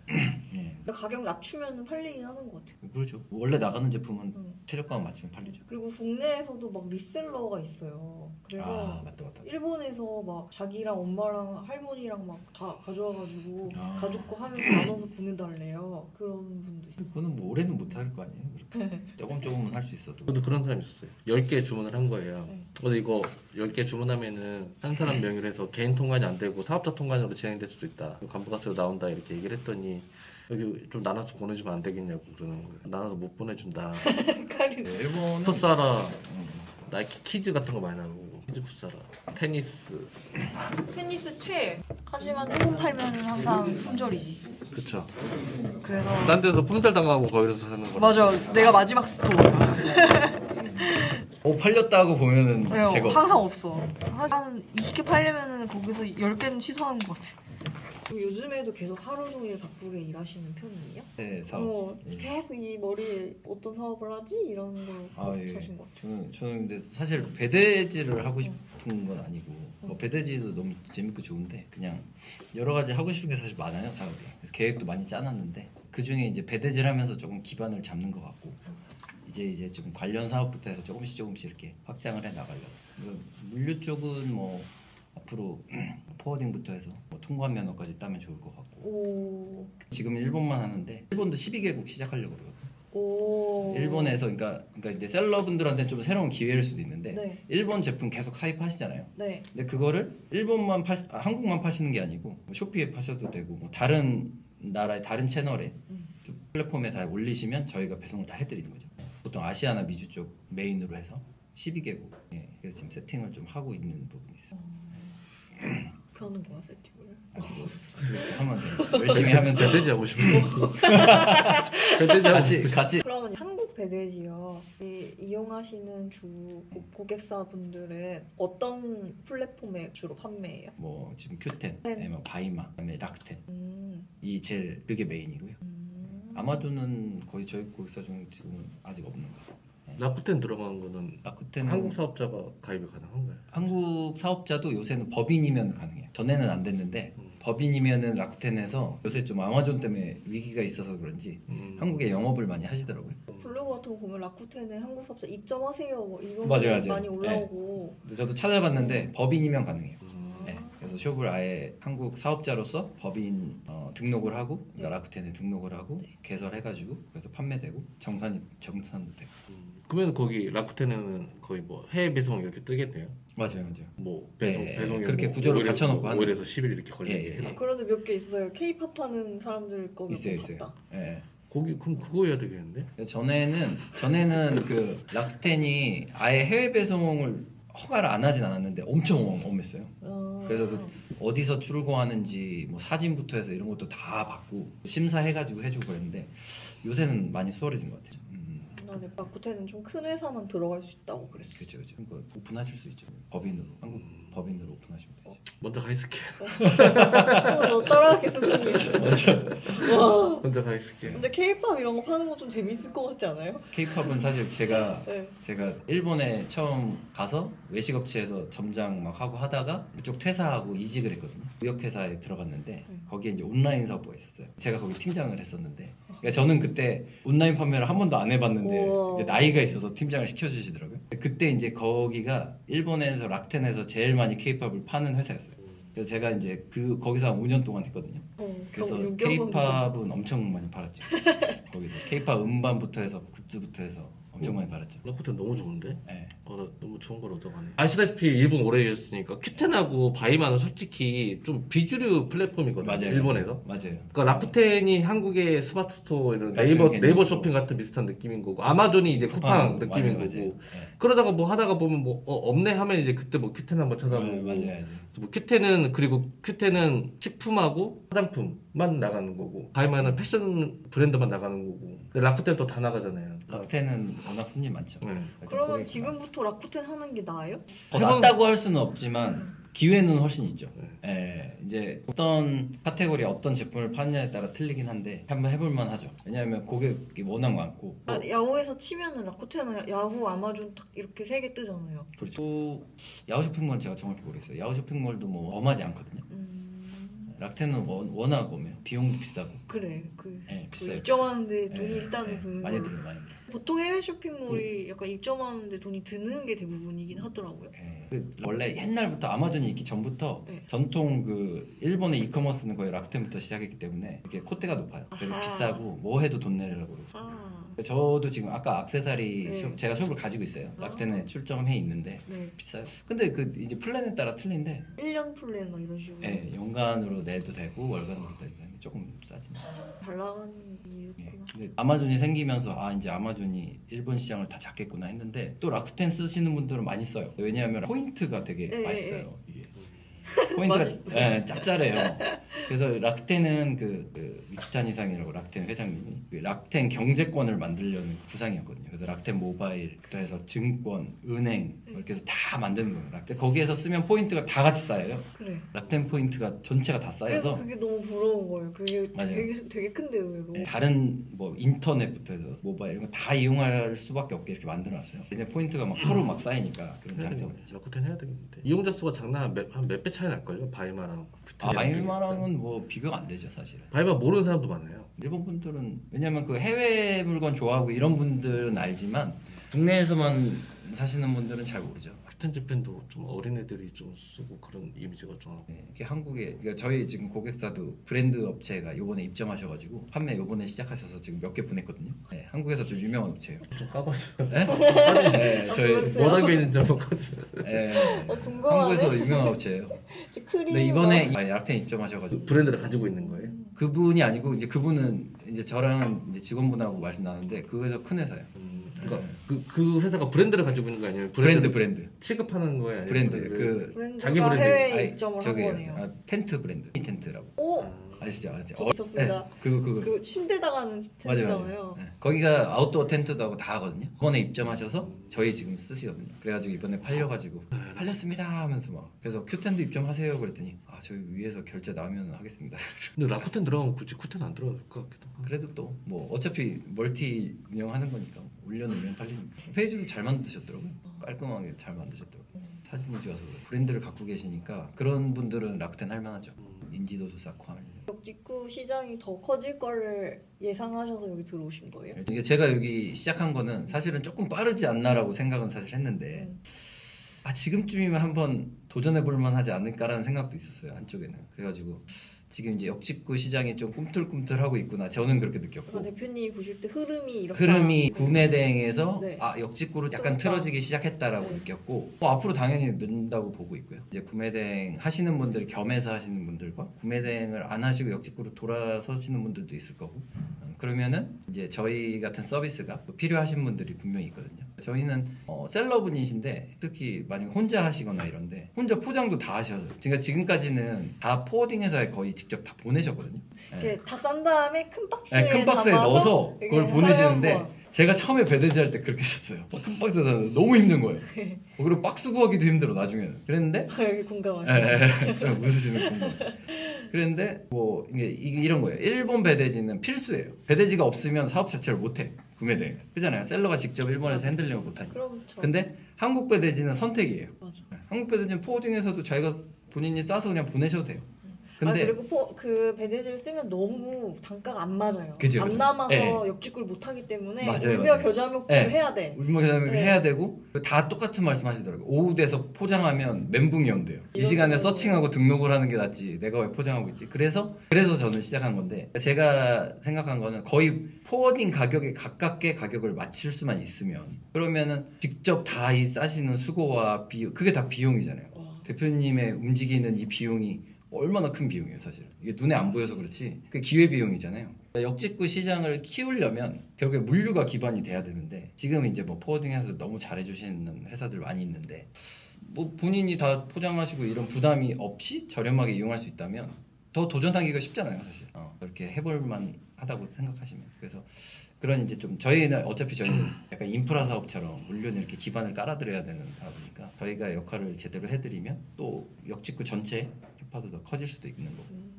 [SPEAKER 2] 예.
[SPEAKER 3] 근데 가격 낮추면 팔리긴 하는 것 같아요.
[SPEAKER 2] 그렇죠. 원래 나가는 제품은
[SPEAKER 3] 음.
[SPEAKER 2] 최저가만 맞추면 팔리죠.
[SPEAKER 3] 그리고 국내에서도 막 리셀러가 있어요. 그래서
[SPEAKER 2] 아 맞다.
[SPEAKER 3] 일본에서 막 자기랑 엄마랑 할머니랑 막 다 가져와가지고
[SPEAKER 2] 아.
[SPEAKER 3] 가족 거 하면 나눠서 보내달래요. 그런 분도 있어요.
[SPEAKER 2] 그거는 뭐 올해는 못 할 거 아니에요. 그렇게. 조금은 할 수 있어도.
[SPEAKER 1] 저도 그런 사람이 있었어요 10개 주문을 한 거예요
[SPEAKER 3] 네.
[SPEAKER 1] 근데 이거 10개 주문하면은 한 사람 명의로 해서 개인 통관이 안 되고 사업자 통관으로 진행될 수도 있다 간부가스로 나온다 이렇게 얘기를 했더니 여기 좀 나눠서 보내주면 안 되겠냐고 그러는 거예요 나눠서 못 보내준다
[SPEAKER 3] 가리고.
[SPEAKER 2] 네, 일본은
[SPEAKER 1] 풋사라 나이키 키즈 같은 거 많이 나오고 키즈 풋사라 테니스
[SPEAKER 3] 테니스 채. 하지만 조금 팔면 항상 품절이지.
[SPEAKER 1] 그쵸
[SPEAKER 3] 그래서
[SPEAKER 1] 딴 데서 품절 당하고 거기서 사는 거라
[SPEAKER 3] 맞아. 내가 마지막 스토어야.
[SPEAKER 2] 팔렸다고 보면은 제가
[SPEAKER 3] 항상 없어. 한 20개 팔려면 거기서 10개는 취소하는 것 같아. 요즘에도 계속 하루 종일 바쁘게 일하시는 편이에요?
[SPEAKER 2] 네, 사업.
[SPEAKER 3] 계속 이 머리에 어떤 사업을 하지? 이런 걸
[SPEAKER 2] 아,
[SPEAKER 3] 계속
[SPEAKER 2] 예.
[SPEAKER 3] 차신 것 같아요.
[SPEAKER 2] 저는 근데 사실 배대지를 하고 싶은 건 아니고 뭐 배대지도 너무 재밌고 좋은데 그냥 여러 가지 하고 싶은 게 사실 많아요 사업이. 그래서 계획도 많이 짜놨는데 그 중에 이제 배대지를 하면서 조금 기반을 잡는 것 같고 이제 좀 관련 사업부터 해서 조금씩 이렇게 확장을 해 나가려고. 물류 쪽은 뭐 앞으로 포워딩부터 해서 뭐 통관 면허까지 따면 좋을 것 같고.
[SPEAKER 3] 오.
[SPEAKER 2] 지금 일본만 하는데 일본도 12개국 시작하려고 그러거든요.
[SPEAKER 3] 오.
[SPEAKER 2] 일본에서 그러니까 이제 셀러분들한테는 좀 새로운 기회일 수도 있는데
[SPEAKER 3] 네.
[SPEAKER 2] 일본 제품 계속 사입하시잖아요.
[SPEAKER 3] 네.
[SPEAKER 2] 근데 그거를 한국만 파시는 게 아니고 뭐 쇼피에 파셔도 되고 뭐 다른 나라의 다른 채널에 좀 플랫폼에 다 올리시면 저희가 배송을 다 해드리는 거죠. 보통 아시아나 미주 쪽 메인으로 해서 12개국. 예, 그래서 지금 세팅을 좀 하고 있는 부분이 있어요.
[SPEAKER 3] 그러는 거야 세팅을.
[SPEAKER 2] 뭐 어떻게 하면 돼요. 열심히 하면 돼요.
[SPEAKER 1] 배대지 하고 싶어 배대지 하고
[SPEAKER 2] 같이
[SPEAKER 3] 그러면 한국 배대지요. 이용하시는 고객사분들은 어떤 플랫폼에 주로 판매해요?
[SPEAKER 2] 뭐 지금 큐텐, 아니면 바이마, 그다음에 락텐 이 제일 그게 메인이고요. 아마존은 거의 저희 고객사 중 지금은 아직 없는 거예요.
[SPEAKER 1] 라쿠텐 들어간 거는
[SPEAKER 2] 라쿠텐
[SPEAKER 1] 한국 사업자가 가입이 가능한가요?
[SPEAKER 2] 한국 사업자도 요새는 법인이면 가능해요. 전에는 안 됐는데 법인이면은 라쿠텐에서 요새 좀 아마존 때문에 위기가 있어서 그런지 한국에 영업을 많이 하시더라고요.
[SPEAKER 3] 블로그 같은 거 보면 라쿠텐에 한국 사업자 입점하세요 뭐 이런
[SPEAKER 2] 맞아요,
[SPEAKER 3] 게
[SPEAKER 2] 맞아요.
[SPEAKER 3] 많이 올라오고.
[SPEAKER 2] 근데 저도 찾아봤는데 법인이면 가능해요. 네. 그래서 숍을 아예 한국 사업자로서 법인 등록을 하고 그러니까 라쿠텐에 등록을 하고 개설해가지고 그래서 판매되고 정산도 되고.
[SPEAKER 1] 그러면 거기 라쿠텐에는 거의 뭐 해외 배송 이렇게 뜨겠네요.
[SPEAKER 2] 맞아요.
[SPEAKER 1] 뭐
[SPEAKER 2] 네,
[SPEAKER 1] 배송이
[SPEAKER 2] 그렇게
[SPEAKER 1] 뭐
[SPEAKER 2] 구조를
[SPEAKER 1] 5일에서
[SPEAKER 2] 갖춰놓고 하는
[SPEAKER 1] 5일에서 10일 이렇게 걸리게
[SPEAKER 2] 예, 예.
[SPEAKER 1] 해놔.
[SPEAKER 3] 그런데 몇 개 있어요. K-팝 하는 사람들 거 몇
[SPEAKER 2] 있어요,
[SPEAKER 3] 번
[SPEAKER 2] 있어요.
[SPEAKER 3] 봤다.
[SPEAKER 2] 예.
[SPEAKER 1] 거기 그럼 그거 해야 되겠는데?
[SPEAKER 2] 전에는 그 라쿠텐이 아예 해외 배송을 허가를 안 하진 않았는데 엄청 엄했어요. 그래서 그 어디서 출고하는지 뭐 사진부터 해서 이런 것도 다 받고 심사해가지고 해주고 그랬는데 요새는 많이 수월해진 것 같아요.
[SPEAKER 3] 옛날에 라쿠텐은 좀 큰 회사만 들어갈 수 있다고 그랬어.
[SPEAKER 2] 그렇죠. 그러니까 오픈하실 수 있죠. 법인으로 한국 법인으로 오픈하시면 되죠.
[SPEAKER 1] 먼저 가 있을게.
[SPEAKER 3] 너 따라하겠어, 손님. 와.
[SPEAKER 1] 먼저 가 있을게.
[SPEAKER 3] 근데 K-팝 이런 거 파는 거 좀 재밌을 것 같지 않아요?
[SPEAKER 2] K-팝은 사실 제가
[SPEAKER 3] 네.
[SPEAKER 2] 일본에 처음 가서 외식업체에서 점장 막 하고 하다가 그쪽 퇴사하고 이직을 했거든요. 무역회사에 들어갔는데 거기에 이제 온라인 사업부가 있었어요. 제가 거기 팀장을 했었는데 그러니까 저는 그때 온라인 판매를 한 번도 안 해봤는데
[SPEAKER 3] 우와.
[SPEAKER 2] 이제 나이가 있어서 팀장을 시켜주시더라고요. 그때 이제 거기가 일본에서 락텐에서 제일 많이 K-팝을 파는 회사였어요. 그래서 제가 이제 거기서 한 5년 동안 했거든요. 그래서 K-팝은 엄청 많이 팔았죠. 거기서 K-팝 음반부터 해서 굿즈부터 해서 엄청 많이 팔았죠.
[SPEAKER 1] 라쿠텐 너무 좋은데?
[SPEAKER 2] 네.
[SPEAKER 1] 나 너무 좋은 걸 얻어가네. 아시다시피 일본 오래 계셨으니까 큐텐하고 바이마는 솔직히 좀 비주류 플랫폼이거든요.
[SPEAKER 2] 맞아요.
[SPEAKER 1] 일본에서.
[SPEAKER 2] 맞아요.
[SPEAKER 1] 그러니까 라쿠텐이 한국의 스마트 스토어 이런
[SPEAKER 2] 같은
[SPEAKER 1] 네이버
[SPEAKER 2] 개념이고.
[SPEAKER 1] 쇼핑 같은 비슷한 느낌인 거고 아마존이 이제 쿠팡 느낌인
[SPEAKER 2] 맞아요.
[SPEAKER 1] 거고
[SPEAKER 2] 네.
[SPEAKER 1] 그러다가 뭐 하다가 보면 뭐 없네 하면 이제 그때 뭐 큐텐 한번 찾아보고
[SPEAKER 2] 맞아요.
[SPEAKER 1] 뭐 큐텐은 식품하고 화장품만 나가는 거고 바이마는 패션 브랜드만 나가는 거고 근데 라쿠텐 또 다 나가잖아요.
[SPEAKER 2] 락텐은 워낙 손님 많죠.
[SPEAKER 1] 네.
[SPEAKER 3] 그러면 지금부터 라쿠텐 하는 게 나아요?
[SPEAKER 2] 더 낫다고 할 수는 없지만 기회는 훨씬 있죠. 예, 이제 어떤 카테고리 어떤 제품을 파느냐에 따라 틀리긴 한데 한번 해볼만 하죠. 왜냐하면 고객이 워낙 많고
[SPEAKER 3] 야후에서 치면은 라쿠텐은 야후, 아마존 딱 이렇게 세 개 뜨잖아요.
[SPEAKER 2] 그렇죠. 야후 쇼핑몰은 제가 정확히 모르겠어요. 야후 쇼핑몰도 뭐 엄하지 않거든요. 락텐은 워낙 오면 비용도 비싸고
[SPEAKER 3] 그래
[SPEAKER 2] 네,
[SPEAKER 3] 그
[SPEAKER 2] 비싸요.
[SPEAKER 3] 입점하는데 돈이
[SPEAKER 2] 예,
[SPEAKER 3] 일단은
[SPEAKER 2] 예,
[SPEAKER 3] 드는
[SPEAKER 2] 많이
[SPEAKER 3] 걸로.
[SPEAKER 2] 들어요, 많이 들어요.
[SPEAKER 3] 보통 해외 쇼핑몰이 약간 입점하는데 돈이 드는 게 대부분이긴 하더라고요.
[SPEAKER 2] 원래 옛날부터 아마존이 있기 전부터
[SPEAKER 3] 네.
[SPEAKER 2] 전통 그 일본의 이커머스는 거의 락텐부터 시작했기 때문에 이게 콧대가 높아요. 그래서
[SPEAKER 3] 아하.
[SPEAKER 2] 비싸고 뭐 해도 돈 내려고 그러고.
[SPEAKER 3] 아,
[SPEAKER 2] 저도 지금 아까 액세서리
[SPEAKER 3] 네.
[SPEAKER 2] 제가 숍을 가지고 있어요. 락텐에 출점해 있는데
[SPEAKER 3] 네.
[SPEAKER 2] 비싸요. 근데 그 이제 플랜에 따라 틀린데
[SPEAKER 3] 1년 플랜 막 이런 식으로
[SPEAKER 2] 연간으로 내도 되고 월간으로 내도 되는데 조금 싸진.
[SPEAKER 3] 잘 나가는
[SPEAKER 2] 예.
[SPEAKER 3] 이유구나.
[SPEAKER 2] 근데 아마존이 생기면서 이제 아마존이 일본 시장을 다 잡겠구나 했는데 또 락스텐 쓰시는 분들은 많이 써요. 왜냐하면 포인트가 되게
[SPEAKER 3] 예,
[SPEAKER 2] 맛있어요. 이게 포인트가 짭짤해요. 그래서 락텐은 그 미키타니상이라고 락텐 회장님이 그 락텐 경제권을 만들려는 구상이었거든요. 그래서 락텐 모바일부터 해서 증권, 은행 이렇게 해서 다 만드는 거예요. 락텐 거기에서 쓰면 포인트가 다 같이 쌓여요.
[SPEAKER 3] 그래.
[SPEAKER 2] 락텐 포인트가 전체가 다
[SPEAKER 3] 그래서
[SPEAKER 2] 쌓여서
[SPEAKER 3] 그게 너무 부러운 거예요. 그게
[SPEAKER 2] 맞아요.
[SPEAKER 3] 되게 큰데 의외로.
[SPEAKER 2] 다른 뭐 인터넷부터 해서 모바일 이런 거 다 이용할 수밖에 없게 이렇게 만들어놨어요. 근데 포인트가 막 서로 막 쌓이니까 그런 장점이 있죠.
[SPEAKER 1] 라쿠텐 해야 되겠는데 이용자 수가 장난 한 몇 배 차이 날걸요? 바이마랑 큐텐.
[SPEAKER 2] 바이마랑은 뭐 비교가 안 되죠 사실은.
[SPEAKER 1] 바이마 모르는 사람도 많아요.
[SPEAKER 2] 일본 분들은 왜냐면 그 해외 물건 좋아하고 이런 분들은 알지만 국내에서만 사시는 분들은 잘 모르죠.
[SPEAKER 1] 큐텐 재팬도 좀 어린애들이 좀 쓰고 그런 이미지가 좀
[SPEAKER 2] 이게 한국에 그러니까 저희 지금 고객사도 브랜드 업체가 요번에 입점하셔가지고 판매 요번에 시작하셔서 지금 몇 개 보냈거든요. 네, 한국에서 좀 유명한 업체예요.
[SPEAKER 1] 좀 까봐줘요.
[SPEAKER 2] 네? 네, 저희
[SPEAKER 3] 그랬어요?
[SPEAKER 1] 뭐라고 있는지 한번 까줘요.
[SPEAKER 2] 네,
[SPEAKER 3] 궁금하네.
[SPEAKER 2] 한국에서 유명한 업체예요.
[SPEAKER 3] 크림.
[SPEAKER 2] 근데 이번에 락텐 입점하셔가지고
[SPEAKER 1] 브랜드를 가지고 있는 거예요.
[SPEAKER 2] 그분이 아니고 이제 그분은 이제 저랑 이제 직원분하고 말씀 나누는데 그거에서 큰 회사예요.
[SPEAKER 1] 그러니까 그 회사가 브랜드를 가지고 있는 거 아니에요?
[SPEAKER 2] 브랜드
[SPEAKER 1] 취급하는 거예요? 아니면
[SPEAKER 2] 브랜드
[SPEAKER 1] 브랜드를?
[SPEAKER 2] 그
[SPEAKER 3] 브랜드가
[SPEAKER 1] 자기 브랜드.
[SPEAKER 3] 해외에
[SPEAKER 2] 아니,
[SPEAKER 3] 입점을 한
[SPEAKER 2] 저기
[SPEAKER 3] 거네요.
[SPEAKER 2] 텐트 브랜드 텐트라고.
[SPEAKER 3] 오,
[SPEAKER 2] 아시죠?
[SPEAKER 3] 저도 있었습니다.
[SPEAKER 2] 그거
[SPEAKER 3] 그 침대다가 하는 텐트잖아요.
[SPEAKER 2] 네. 거기가 아웃도어 텐트도 하고 다 하거든요. 이번에 입점하셔서 저희 지금 쓰시거든요. 그래가지고 이번에 팔려가지고 팔렸습니다 하면서 막 그래서 큐텐도 입점하세요 그랬더니 아 저희 위에서 결제 나오면 하겠습니다.
[SPEAKER 1] 근데 라쿠텐 들어가면 굳이 쿠텐 안 들어갈 것 같기도 하고.
[SPEAKER 2] 그래도 또 뭐 어차피 멀티 운영하는 거니까 올려놓으면 팔리니까 페이지도 잘 만드셨더라고요. 깔끔하게 잘 만드셨더라고요. 사진이 좋아서 그래요. 브랜드를 갖고 계시니까 그런 분들은 라쿠텐 할만하죠. 인지도도 쌓고 하면.
[SPEAKER 3] 역직구 시장이 더 커질 거를 예상하셔서 여기 들어오신 거예요?
[SPEAKER 2] 이게 제가 여기 시작한 거는 사실은 조금 빠르지 않나라고 생각은 사실 했는데 아 지금쯤이면 한번 도전해 볼 만하지 않을까라는 생각도 있었어요. 한쪽에는. 그래가지고 지금 이제 역직구 시장이 좀 꿈틀꿈틀하고 있구나. 저는 그렇게 느꼈고.
[SPEAKER 3] 대표님이 보실 때 흐름이 이렇게
[SPEAKER 2] 흐름이 구매 대행에서
[SPEAKER 3] 네.
[SPEAKER 2] 아 역직구로 약간
[SPEAKER 3] 그러니까.
[SPEAKER 2] 틀어지기 시작했다라고
[SPEAKER 3] 네.
[SPEAKER 2] 느꼈고 앞으로 당연히 는다고 보고 있고요. 이제 구매 대행 하시는 분들 겸해서 하시는 분들과 구매 대행을 안 하시고 역직구로 돌아서시는 분들도 있을 거고 그러면은 이제 저희 같은 서비스가 필요하신 분들이 분명히 있거든요. 저희는 셀러분이신데 특히 만약 혼자 하시거나 이런데 혼자 포장도 다 하셔서 그러니까 지금까지는 다 포워딩해서 거의 직접 다 보내셨거든요.
[SPEAKER 3] 이렇게 다 싼 다음에 큰 박스에
[SPEAKER 2] 네, 큰 박스에
[SPEAKER 3] 담아서
[SPEAKER 2] 넣어서 그걸
[SPEAKER 3] 이렇게
[SPEAKER 2] 보내시는데
[SPEAKER 3] 하루에 한 번.
[SPEAKER 2] 제가 처음에 배대지 할 때 그렇게 했었어요. 큰 박스에 넣어서 너무 힘든 거예요. 그리고 박스 구하기도 힘들어 나중에는. 그랬는데
[SPEAKER 3] 여기 공감하시죠?
[SPEAKER 2] 좀 웃으시는 분들. 그랬는데 뭐 이게 이런 거예요. 일본 배대지는 필수예요. 배대지가 없으면 사업 자체를 못해. 구매대. 그잖아요. 셀러가 직접 일본에서 핸들링을 못하니까.
[SPEAKER 3] 그렇죠.
[SPEAKER 2] 근데 한국 배대지는 선택이에요.
[SPEAKER 3] 맞아.
[SPEAKER 2] 한국 배대지는 포워딩에서도 자기가 본인이 싸서 그냥 보내셔도 돼요. 근데
[SPEAKER 3] 그리고 그 배대지를 쓰면 너무 단가가 안 맞아요.
[SPEAKER 2] 그죠,
[SPEAKER 3] 안
[SPEAKER 2] 그죠.
[SPEAKER 3] 남아서
[SPEAKER 2] 네.
[SPEAKER 3] 역직구를 못 하기 때문에
[SPEAKER 2] 맞아요,
[SPEAKER 3] 울며
[SPEAKER 2] 맞아요.
[SPEAKER 3] 겨자먹기를
[SPEAKER 2] 네.
[SPEAKER 3] 해야 돼.
[SPEAKER 2] 울imo 계산을
[SPEAKER 3] 네.
[SPEAKER 2] 해야 되고 다 똑같은 말씀 하시더라고요. 오후 돼서 포장하면 멘붕이 온대요. 이
[SPEAKER 3] 이런
[SPEAKER 2] 시간에
[SPEAKER 3] 거죠.
[SPEAKER 2] 서칭하고 등록을 하는 게 낫지. 내가 왜 포장하고 있지? 그래서 저는 시작한 건데 제가 생각한 거는 거의 포워딩 가격에 가깝게 가격을 맞출 수만 있으면 그러면은 직접 다 이 싸시는 수고와 비용 그게 다 비용이잖아요.
[SPEAKER 3] 와.
[SPEAKER 2] 대표님의 움직이는 이 비용이 얼마나 큰 비용이에요 사실. 이게 눈에 안 보여서 그렇지 그게 기회비용이잖아요. 역직구 시장을 키우려면 결국에 물류가 기반이 돼야 되는데 지금 이제 뭐 포워딩해서 너무 잘해주시는 회사들 많이 있는데 뭐 본인이 다 포장하시고 이런 부담이 없이 저렴하게 이용할 수 있다면 더 도전하기가 쉽잖아요 사실. 그렇게 해볼만 하다고 생각하시면. 그래서 그런 이제 좀 저희는 약간 인프라 사업처럼 물류는 이렇게 기반을 깔아드려야 되는 사업이니까 저희가 역할을 제대로 해드리면 또 역직구 전체 캐파도 더 커질 수도 있는 거고.